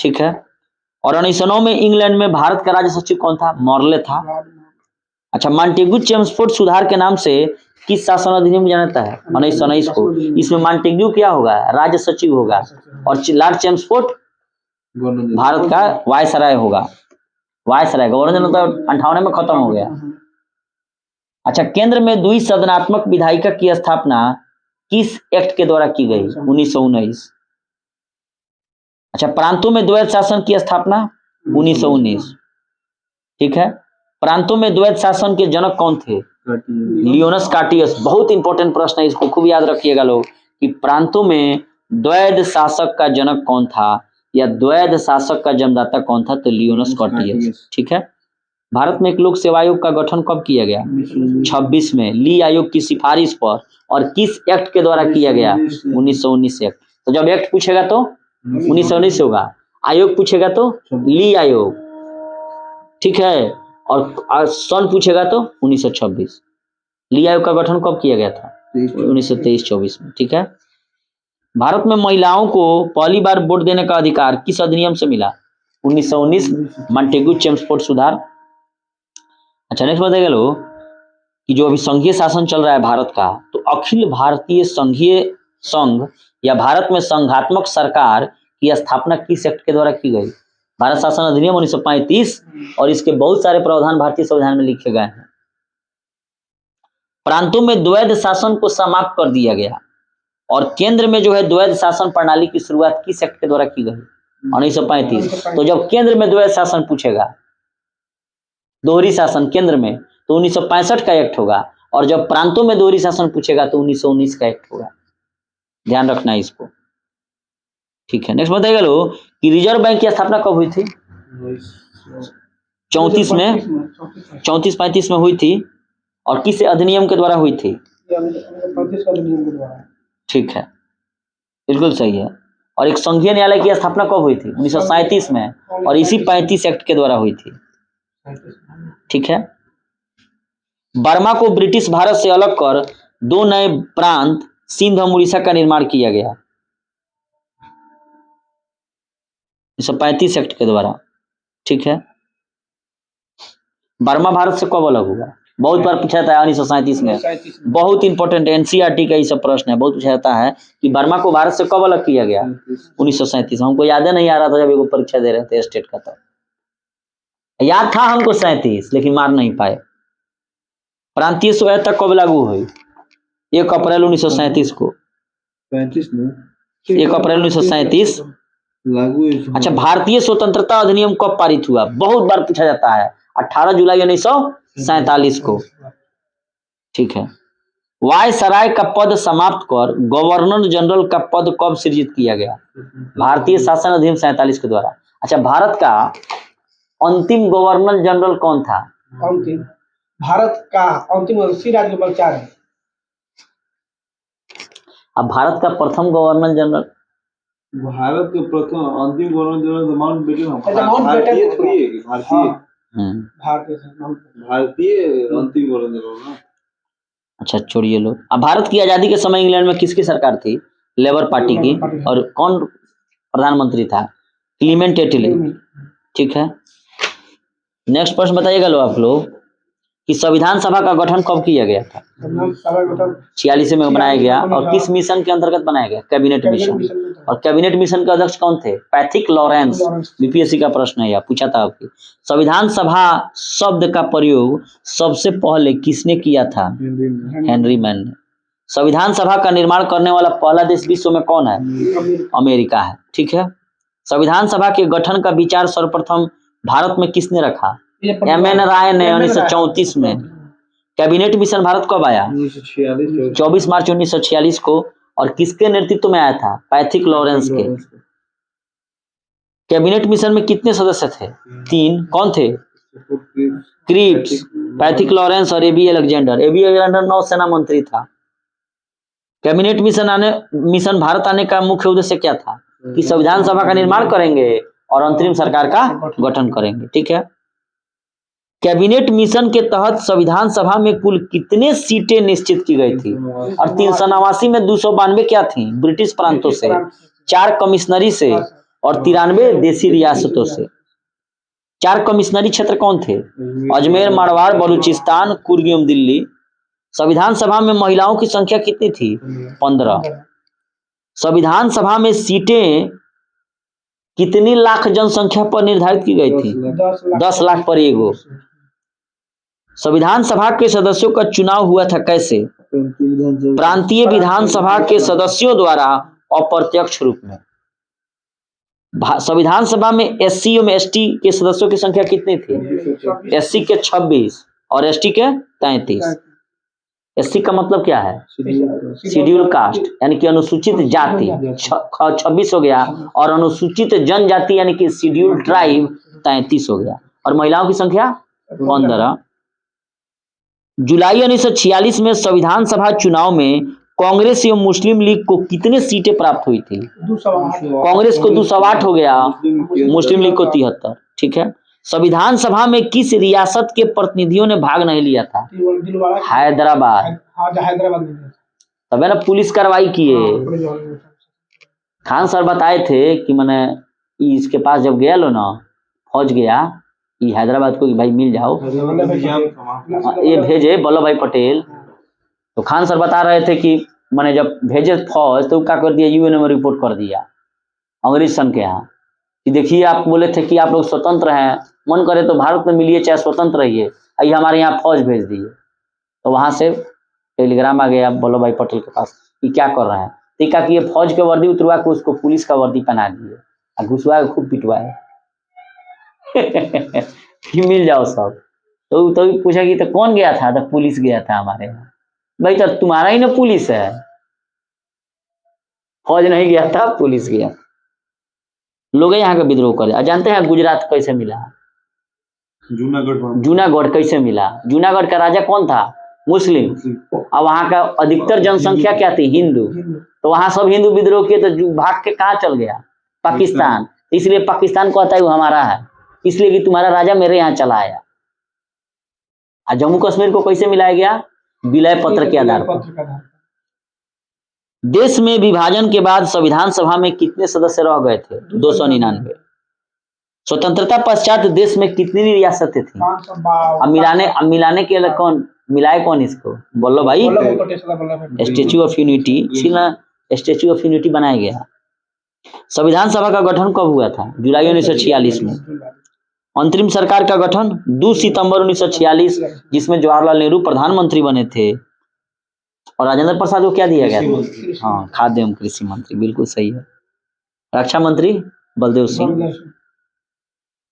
ठीक है। और 1909 में इंग्लैंड में भारत का राज्य सचिव कौन था, मॉर्ले था। अच्छा, मॉन्टेग्यू चेम्सफोर्ड सुधार के नाम से किस शासन अधिनियम जाना जाता है, 1919 को। इसमें मॉन्टेग्यू क्या होगा, राज्य सचिव होगा और लॉर्ड चेम्सफोर्ड भारत का वायसराय होगा। वायसराय गवर्नर जनरल तो 58 में खत्म हो गया। अच्छा, केंद्र में द्विसदनात्मक विधायिका की स्थापना किस एक्ट के द्वारा की गई, 1919। अच्छा, प्रांतों में द्वैध शासन की स्थापना 1919। ठीक है। प्रांतों में द्वैध शासन के जनक कौन थे, लियोनस कार्टियस। बहुत इंपॉर्टेंट प्रश्न है, इसको खूब याद रखिएगा लोग कि प्रांतों में द्वैध शासक का जनक कौन था या द्वैध शासक का जन्मदाता कौन था, तो लियोनस कार्टियस। ठीक है। भारत में एक लोक सेवा आयोग का गठन कब किया गया, 26 में, ली आयोग की सिफारिश पर। और किस एक्ट के द्वारा किया गया, 1919 एक्ट। तो जब एक्ट पूछेगा तो 1919 होगा, आयोग पूछेगा तो ली आयोग। ठीक है। और सन पूछेगा तो 1926। ली आयोग का गठन कब किया गया था, 1923-24 में। ठीक है। भारत में महिलाओं को पहली बार वोट देने का अधिकार किस अधिनियम से मिला, 1919, मॉन्टेग्यू चेम्सफोर्ड सुधार। अच्छा, नेक्स्ट बताइए लो कि जो अभी संघीय शासन चल रहा है भारत का, तो अखिल भारतीय संघीय संघ या भारत में संघात्मक सरकार की स्थापना किस एक्ट के द्वारा की गई, भारत शासन अधिनियम 1935। और इसके बहुत सारे प्रावधान भारतीय संविधान में लिखे गए हैं। प्रांतों में द्वैध शासन को समाप्त कर दिया गया और केंद्र में जो है द्वैध शासन प्रणाली की शुरुआत किस एक्ट के द्वारा की गई, 1935। तो जब केंद्र में द्वैध शासन पूछेगा, दोहरी शासन केंद्र में, तो 1965 का एक्ट होगा। और जब प्रांतों में दोहरी शासन पूछेगा तो 1919 का एक्ट होगा। ध्यान रखना है इसको। ठीक है। नेक्स्ट बताइएगा लो कि रिजर्व बैंक की स्थापना कब हुई थी, 34 में, 34-35 में हुई थी। और किस अधिनियम के द्वारा हुई थी, ठीक है, बिल्कुल सही है। और एक संघीय न्यायालय की स्थापना कब हुई थी, 1937 में, और इसी 35 एक्ट के द्वारा हुई थी। ठीक है। बर्मा को ब्रिटिश भारत से अलग कर 2 नए प्रांत सिंध और उड़ीसा का निर्माण किया गया। 1935 एक्ट के द्वारा, ठीक है। बर्मा भारत से कब अलग हुआ? बहुत बार पूछा जाता है 1937 में, 37 में। बहुत इंपॉर्टेंट एनसीईआरटी का ये सब प्रश्न है, बहुत पूछा जाता है कि बर्मा को भारत से कब अलग किया गया? 1937। हमको याद नहीं आ रहा था जब एगो परीक्षा दे रहे थे स्टेट का, तो याद था हमको 37, लेकिन मार नहीं पाए। प्रांतीय स्वायत्तता कब लागू हुई? 1 अप्रैल 1937 को। 35 में 1 अप्रैल 1937 लागू हुई। अच्छा, भारतीय स्वतंत्रता अधिनियम कब पारित हुआ? बहुत बार पूछा जाता है, 18 जुलाई 1947 को, ठीक है। वायसराय का पद समाप्त कर गवर्नर जनरल का पद कब सृजित किया गया? भारतीय शासन अधिनियम 47 के द्वारा। अच्छा, भारत का अंतिम गवर्नर जनरल कौन था? अंतिम भारत का अंतिम श्री राजगोपालाचार्य है। अब भारत का प्रथम गवर्नर जनरल, भारत के प्रथम अंतिम गवर्नर जनरल माउंटबेटन। अच्छा, माउंटबेटन भारतीय थोड़ी है कि भारतीय भारतीय से माउंटबेटन। भारतीय अंतिम गवर्नर जनरल ना। अच्छा छोड़िए लोग। अब भारत की आजादी के समय इंग्लैंड में किसकी सरकार थी? लेबर पार्टी की। और कौन प्रधानमंत्री था? क्लीमेंट एटली, ठीक है। नेक्स्ट प्रश्न बताइएगा लो आप लोग कि संविधान सभा का गठन कब किया गया था? 46 में बनाया गया। और किस मिशन के अंतर्गत बनाया गया? Cabinet mission. और कैबिनेट मिशन के अध्यक्ष कौन थे? Pethick Lawrence. बीपीएससी का प्रश्न है, यह पूछा था आपकी। संविधान सभा शब्द का प्रयोग सबसे पहले किसने किया था? हेनरी मैन ने। संविधान सभा का निर्माण करने वाला पहला देश विश्व में कौन है? अमेरिका है, ठीक है। संविधान सभा के गठन का विचार सर्वप्रथम भारत में किसने रखा? एम.एन. राय ने 1934 में। कैबिनेट मिशन भारत कब आया? 24 मार्च 1946 को। और किसके नेतृत्व में आया था? पैथिक लॉरेंस के। कैबिनेट मिशन में कितने सदस्य थे? 3। कौन थे? क्रिप्स, पैथिक लॉरेंस और एबी अलेक्जेंडर। एबी अलेक्जेंडर नौसेना मंत्री था। कैबिनेट मिशन भारत आने का मुख्य उद्देश्य क्या था? कि संविधान सभा का निर्माण करेंगे और अंतरिम सरकार का गठन करेंगे, ठीक है। कैबिनेट मिशन के तहत संविधान सभा में कुल कितने सीटें निश्चित की गई थी? और 389 में 292 क्या थी? ब्रिटिश प्रांतों से, 4 कमिश्नरी से और 93 देसी रियासतों से। 4 कमिश्नरी क्षेत्र कौन थे? अजमेर, मारवाड़, बलूचिस्तान, कुर्ग एवं दिल्ली। संविधान सभा में महिलाओं की संख्या कितनी थी? 15। संविधान सभा में सीटें कितनी लाख जनसंख्या पर निर्धारित की गई थी? 10 लाख पर एगो। संविधान सभा के सदस्यों का चुनाव हुआ था कैसे? प्रांतीय विधानसभा के सदस्यों द्वारा अप्रत्यक्ष रूप में। संविधान सभा में एससी एवं एसटी के सदस्यों की संख्या कितनी थी? एससी के 26 और एसटी के 33। एससी का मतलब क्या है? शेड्यूल कास्ट, यानी कि अनुसूचित जाति, 26 हो गया। और अनुसूचित जनजाति यानी कि शेड्यूल ट्राइब 33 हो गया। और महिलाओं की संख्या 15। जुलाई 1946 में संविधान सभा चुनाव में कांग्रेस एवं मुस्लिम लीग को कितने सीटें प्राप्त हुई थी? कांग्रेस को 208 हो गया, मुस्लिम लीग को 73, ठीक है। संविधान सभा में किस रियासत के प्रतिनिधियों ने भाग नहीं लिया था? हैदराबाद। तब ना पुलिस कार्रवाई किए। खान सर बताए थे कि मैंने इसके पास जब गया लो ना, फौज गया कि हैदराबाद को कि भाई मिल जाओ, ये भेजे वल्लभ भाई पटेल। तो खान सर बता रहे थे कि मैंने जब भेजे फौज तो क्या कर दिया, यूएन में रिपोर्ट कर दिया अंग्रेज सन के यहाँ कि देखिए आप बोले थे कि आप लोग स्वतंत्र हैं, मन करे तो भारत में मिलिए चाहे स्वतंत्र रहिए, आइए हमारे यहाँ फौज भेज दिए। तो वहां से टेलीग्राम आ गया वल्लभ भाई पटेल के पास कि क्या कर रहे हैं। तो कहा कि ये फौज के वर्दी उतरवा के उसको पुलिस का वर्दी पहना दिए और घुसवा के खूब पिटवाए कि मिल जाओ सब। तो पूछा कि तो कौन गया था? तो पुलिस गया था हमारे यहाँ। भाई तो तुम्हारा ही ना पुलिस है, फौज नहीं गया था, पुलिस गया। लोग यहाँ का विद्रोह करे। जानते हैं गुजरात कैसे मिला? जूनागढ़ कैसे मिला? जूनागढ़ का राजा कौन था? मुस्लिम। और वहाँ का अधिकतर जनसंख्या क्या थी? हिंदू। तो वहां सब हिंदू विद्रोह किए तो भाग के कहाँ चल गया? पाकिस्तान। इसलिए पाकिस्तान कहता है वो हमारा है, इसलिए कि तुम्हारा राजा मेरे यहाँ चला आया। जम्मू कश्मीर को कैसे मिलाया गया? विलय पत्र के आधार पर। देश में विभाजन के बाद संविधान सभा में कितने सदस्य रह गए थे? 299। स्वतंत्रता पश्चात देश में कितनी रियासतें थी? 552 अब मिलाने के लिए कौन मिलाए, कौन इसको बोलो भाई? स्टेच्यू ऑफ यूनिटी, इसीलिए स्टेच्यू ऑफ यूनिटी बनाया गया। संविधान सभा का गठन कब हुआ था? जुलाई 1946 में। अंतरिम सरकार का गठन 2 सितंबर 1946, जिसमें जवाहरलाल नेहरू प्रधानमंत्री बने थे और राजेंद्र प्रसाद को क्या दिया गया था? हाँ, खाद्य एवं कृषि मंत्री, बिल्कुल सही है। रक्षा मंत्री बलदेव सिंह।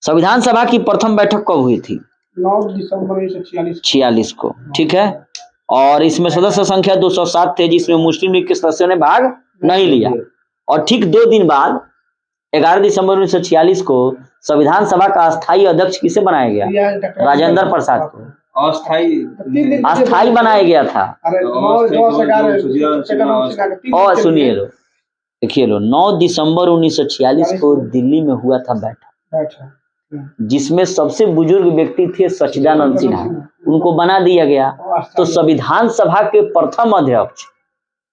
संविधान सभा की प्रथम बैठक कब हुई थी? 9 दिसंबर 1946 46 को, ठीक है। और इसमें सदस्य संख्या 207 थे, जिसमें मुस्लिम लीग के सदस्यों ने भाग नहीं लिया। और ठीक 2 दिन बाद 11 दिसंबर 1946 को संविधान सभा का अस्थायी अध्यक्ष किसे बनाया गया? राजेंद्र प्रसाद को अस्थायी बनाया गया था। और सुनिए लो, देखिए लो, 9 दिसंबर 1946 को दिल्ली में हुआ था बैठक, जिसमें सबसे बुजुर्ग व्यक्ति थे सच्चिदानंद सिन्हा, उनको बना दिया गया। तो संविधान सभा के प्रथम अध्यक्ष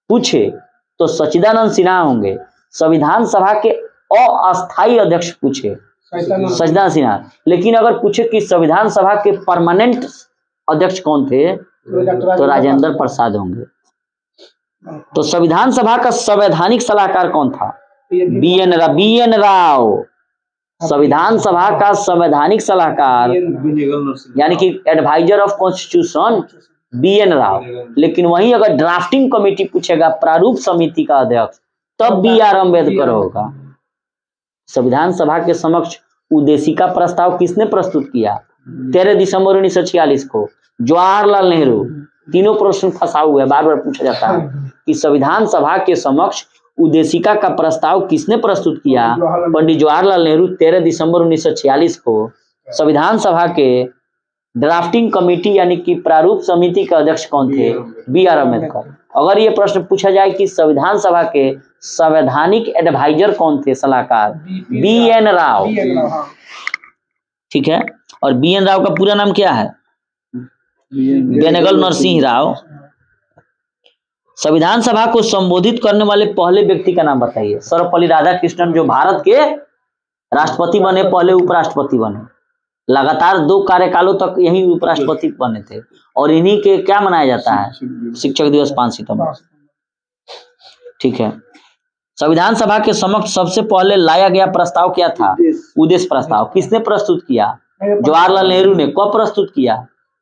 पूछे तो सच्चिदानंद सिन्हा होंगे, संविधान सभा के अस्थायी अध्यक्ष पूछे सच्चिदानंद सिन्हा। लेकिन अगर पूछे कि संविधान सभा के परमानेंट अध्यक्ष कौन थे, तो राजेंद्र प्रसाद होंगे। तो संविधान सभा का संवैधानिक सलाहकार कौन था? बी.एन. राव। संविधान सभा का संवैधानिक सलाहकार यानी कि adviser of constitution B N. Rao. लेकिन वहीं अगर ड्राफ्टिंग कमेटी पूछेगा, प्रारूप समिति का अध्यक्ष, तब बी.आर. अम्बेडकर होगा। संविधान सभा के समक्ष उद्देशिका प्रस्ताव किसने प्रस्तुत किया? 13 दिसंबर 1946 को जवाहरलाल नेहरू। तीनों प्रश्न फंसा हुआ है, बार बार पूछा जाता है कि संविधान सभा के समक्ष उद्देशिका का प्रस्ताव किसने प्रस्तुत किया? पंडित जवाहरलाल नेहरू। 13 दिसंबर 1946 को संविधान सभा के ड्राफ्टिंग कमेटी यानी कि प्रारूप समिति के अध्यक्ष कौन थे? बी.आर. अम्बेडकर। अगर ये प्रश्न पूछा जाए कि संविधान सभा के संवैधानिक एडवाइजर कौन थे, सलाहकार, बी.एन. राव, ठीक है। और बी.एन. राव का पूरा नाम क्या है? बेनेगल नरसिंह राव। संविधान सभा को संबोधित करने वाले पहले व्यक्ति का नाम बताइए। सर्वपल्ली राधाकृष्णन, जो भारत के राष्ट्रपति बने, पहले उपराष्ट्रपति बने, लगातार 2 कार्यकालों तक यही उपराष्ट्रपति बने थे। और इन्हीं के क्या मनाया जाता है? शिक्षक दिवस 5 सितंबर, ठीक है। संविधान सभा के समक्ष सबसे पहले लाया गया प्रस्ताव क्या था? उद्देश्य प्रस्ताव। किसने प्रस्तुत किया? जवाहरलाल नेहरू ने। कब प्रस्तुत किया?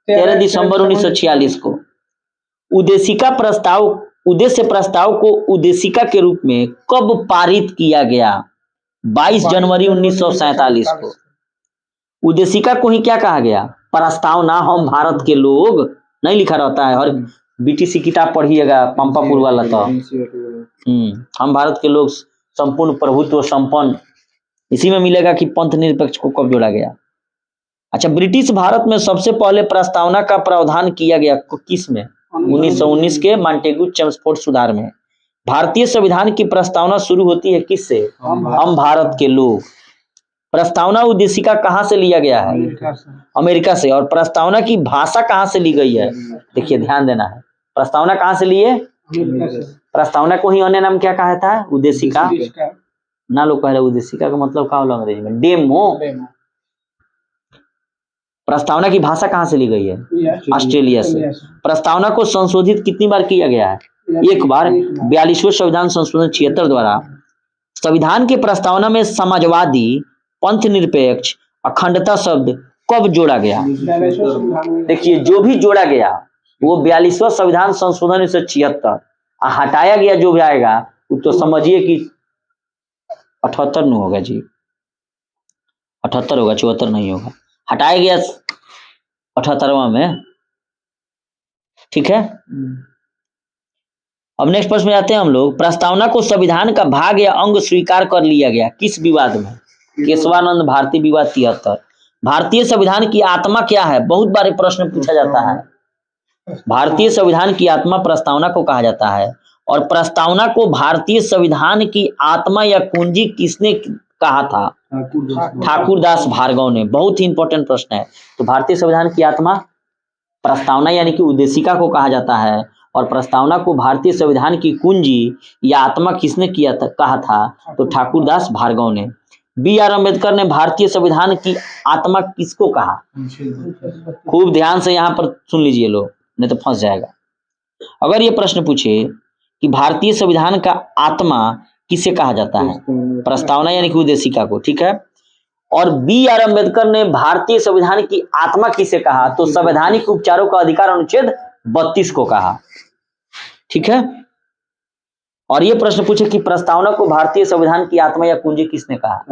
13 दिसंबर 1946 को। उद्देश्य प्रस्ताव को उद्देशिका के रूप में कब पारित किया गया? 22 जनवरी 1947 को। उद्देशिका को ही क्या कहा गया? प्रस्तावना। हम भारत के लोग, नहीं लिखा रहता है, और बीटीसी किताब पढ़िएगा पंपापुर वाला, तो हम भारत के लोग संपूर्ण प्रभुत्व संपन्न, इसी में मिलेगा कि पंथ निरपेक्ष को कब जोड़ा गया। अच्छा, ब्रिटिश भारत में सबसे पहले प्रस्तावना का प्रावधान किया गया किस में? 1919 के मॉन्टेग्यू चेम्सफोर्ड सुधार में। भारतीय संविधान की प्रस्तावना शुरू होती है किससे? हम भारत के लोग। प्रस्तावना उद्देशिका कहाँ से लिया गया है? अमेरिका से। और प्रस्तावना की भाषा कहाँ से ली गई है? देखिए, ध्यान देना है, प्रस्तावना कहाँ से लिए? प्रस्तावना को ही अन्य नाम क्या कहा था? उद्देशिका। ना लोग कह रहे उद्देशिका का मतलब क्या होगा अंग्रेजी में? डेमो। प्रस्तावना की भाषा कहाँ से ली गई है? ऑस्ट्रेलिया से। प्रस्तावना को संशोधित कितनी बार किया गया है? एक बार। 42वें संविधान संशोधन 76 द्वारा। संविधान के प्रस्तावना में समाजवादी, पंथ निरपेक्ष, अखंडता शब्द कब जोड़ा गया? देखिए, जो भी जोड़ा गया वो 42वां संविधान संशोधन 1976, हटाया गया जो भी आएगा तो समझिए कि 78 नहीं होगा जी, 78 होगा, 74 नहीं होगा। हटाया गया 78वां में, ठीक है। अब नेक्स्ट प्रश्न में आते हैं हम लोग। प्रस्तावना को संविधान का भाग या अंग स्वीकार कर लिया गया किस विवाद में? केशवानंद भारती विवाद 73। भारतीय संविधान की आत्मा क्या है? बहुत बार प्रश्न पूछा जाता है। भारतीय संविधान की आत्मा प्रस्तावना को कहा जाता है। और प्रस्तावना को भारतीय संविधान की आत्मा या कुंजी किसने कहा था? ठाकुरदास भार्गव ने। बहुत ही इंपॉर्टेंट प्रश्न है। तो भारतीय संविधान की आत्मा प्रस्तावना यानी कि उद्देशिका को कहा जाता है। और प्रस्तावना को भारतीय संविधान की कुंजी या आत्मा किसने किया था, कहा था? तो ठाकुरदास भार्गव ने। बी आर अम्बेडकर ने भारतीय संविधान की आत्मा किसको कहा? खूब ध्यान से यहाँ पर सुन लीजिए लोग, नहीं तो फंस जाएगा। अगर ये प्रश्न पूछे कि भारतीय संविधान का आत्मा किसे कहा जाता है, प्रस्तावना यानी कि उद्देशिका को, ठीक है। और बी आर अम्बेडकर ने भारतीय संविधान की आत्मा किसे कहा, तो संवैधानिक उपचारों का अधिकार अनुच्छेद 32 को कहा, ठीक है। और ये प्रश्न पूछे कि प्रस्तावना को भारतीय संविधान की आत्मा या कुंजी किसने कहा,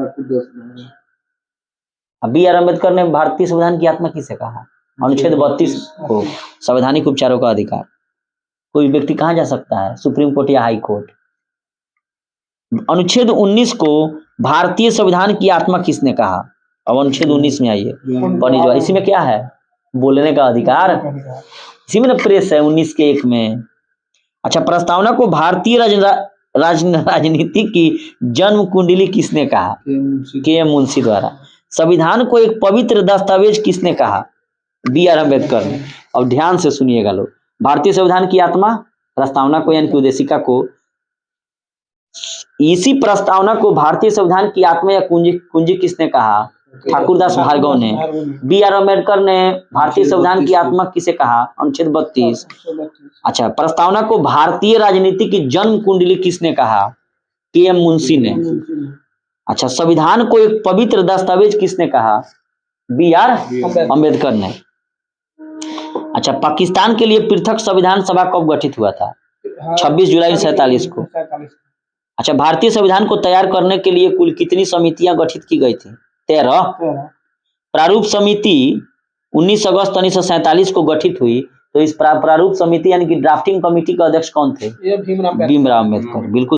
बी आर अम्बेडकर ने भारतीय संविधान की आत्मा किसे कहा, अनुच्छेद 32 को, संवैधानिक उपचारों का अधिकार। कोई व्यक्ति कहाँ जा सकता है, सुप्रीम कोर्ट या हाई कोर्ट। अनुच्छेद 19 को भारतीय संविधान की आत्मा किसने कहा, अब अनुच्छेद 19 में आइए, पढ़िए। इसी में क्या है, बोलने का अधिकार, इसी में ना प्रेस है 19 के 1 में। अच्छा, प्रस्तावना को भारतीय राजनीति की जन्म कुंडली किसने कहा, के एम मुंशी द्वारा। संविधान को एक पवित्र दस्तावेज किसने कहा, बी आर अम्बेडकर ने। अब ध्यान से सुनिएगा लोग, भारतीय संविधान की आत्मा, प्रस्तावना को यानी कि उद्देशिका को, इसी प्रस्तावना को भारतीय संविधान की आत्मा या कुंजी किसने कहा, ठाकुरदास भार्गव ने। बी आर अम्बेडकर ने भारतीय संविधान की आत्मा किसे कहा, अनुच्छेद 32। अच्छा, प्रस्तावना को भारतीय राजनीति की जन्म कुंडली किसने कहा, के एम मुंशी ने। अच्छा, संविधान को एक पवित्र दस्तावेज किसने कहा, बी आर अम्बेडकर ने। अच्छा, पाकिस्तान के लिए पृथक संविधान सभा कब गठित हुआ था, 26 जुलाई 47 को। अच्छा, भारतीय संविधान को तैयार करने के लिए कुल कितनी समितियां गठित की गई थी, 13। प्रारूप समिति 19 अगस्त 1947 को गठित हुई। तो इस प्रारूप समिति यानी कि ड्राफ्टिंग कमेटी के अध्यक्ष कौन थे, भीमराव अम्बेडकर, बिल्कुल।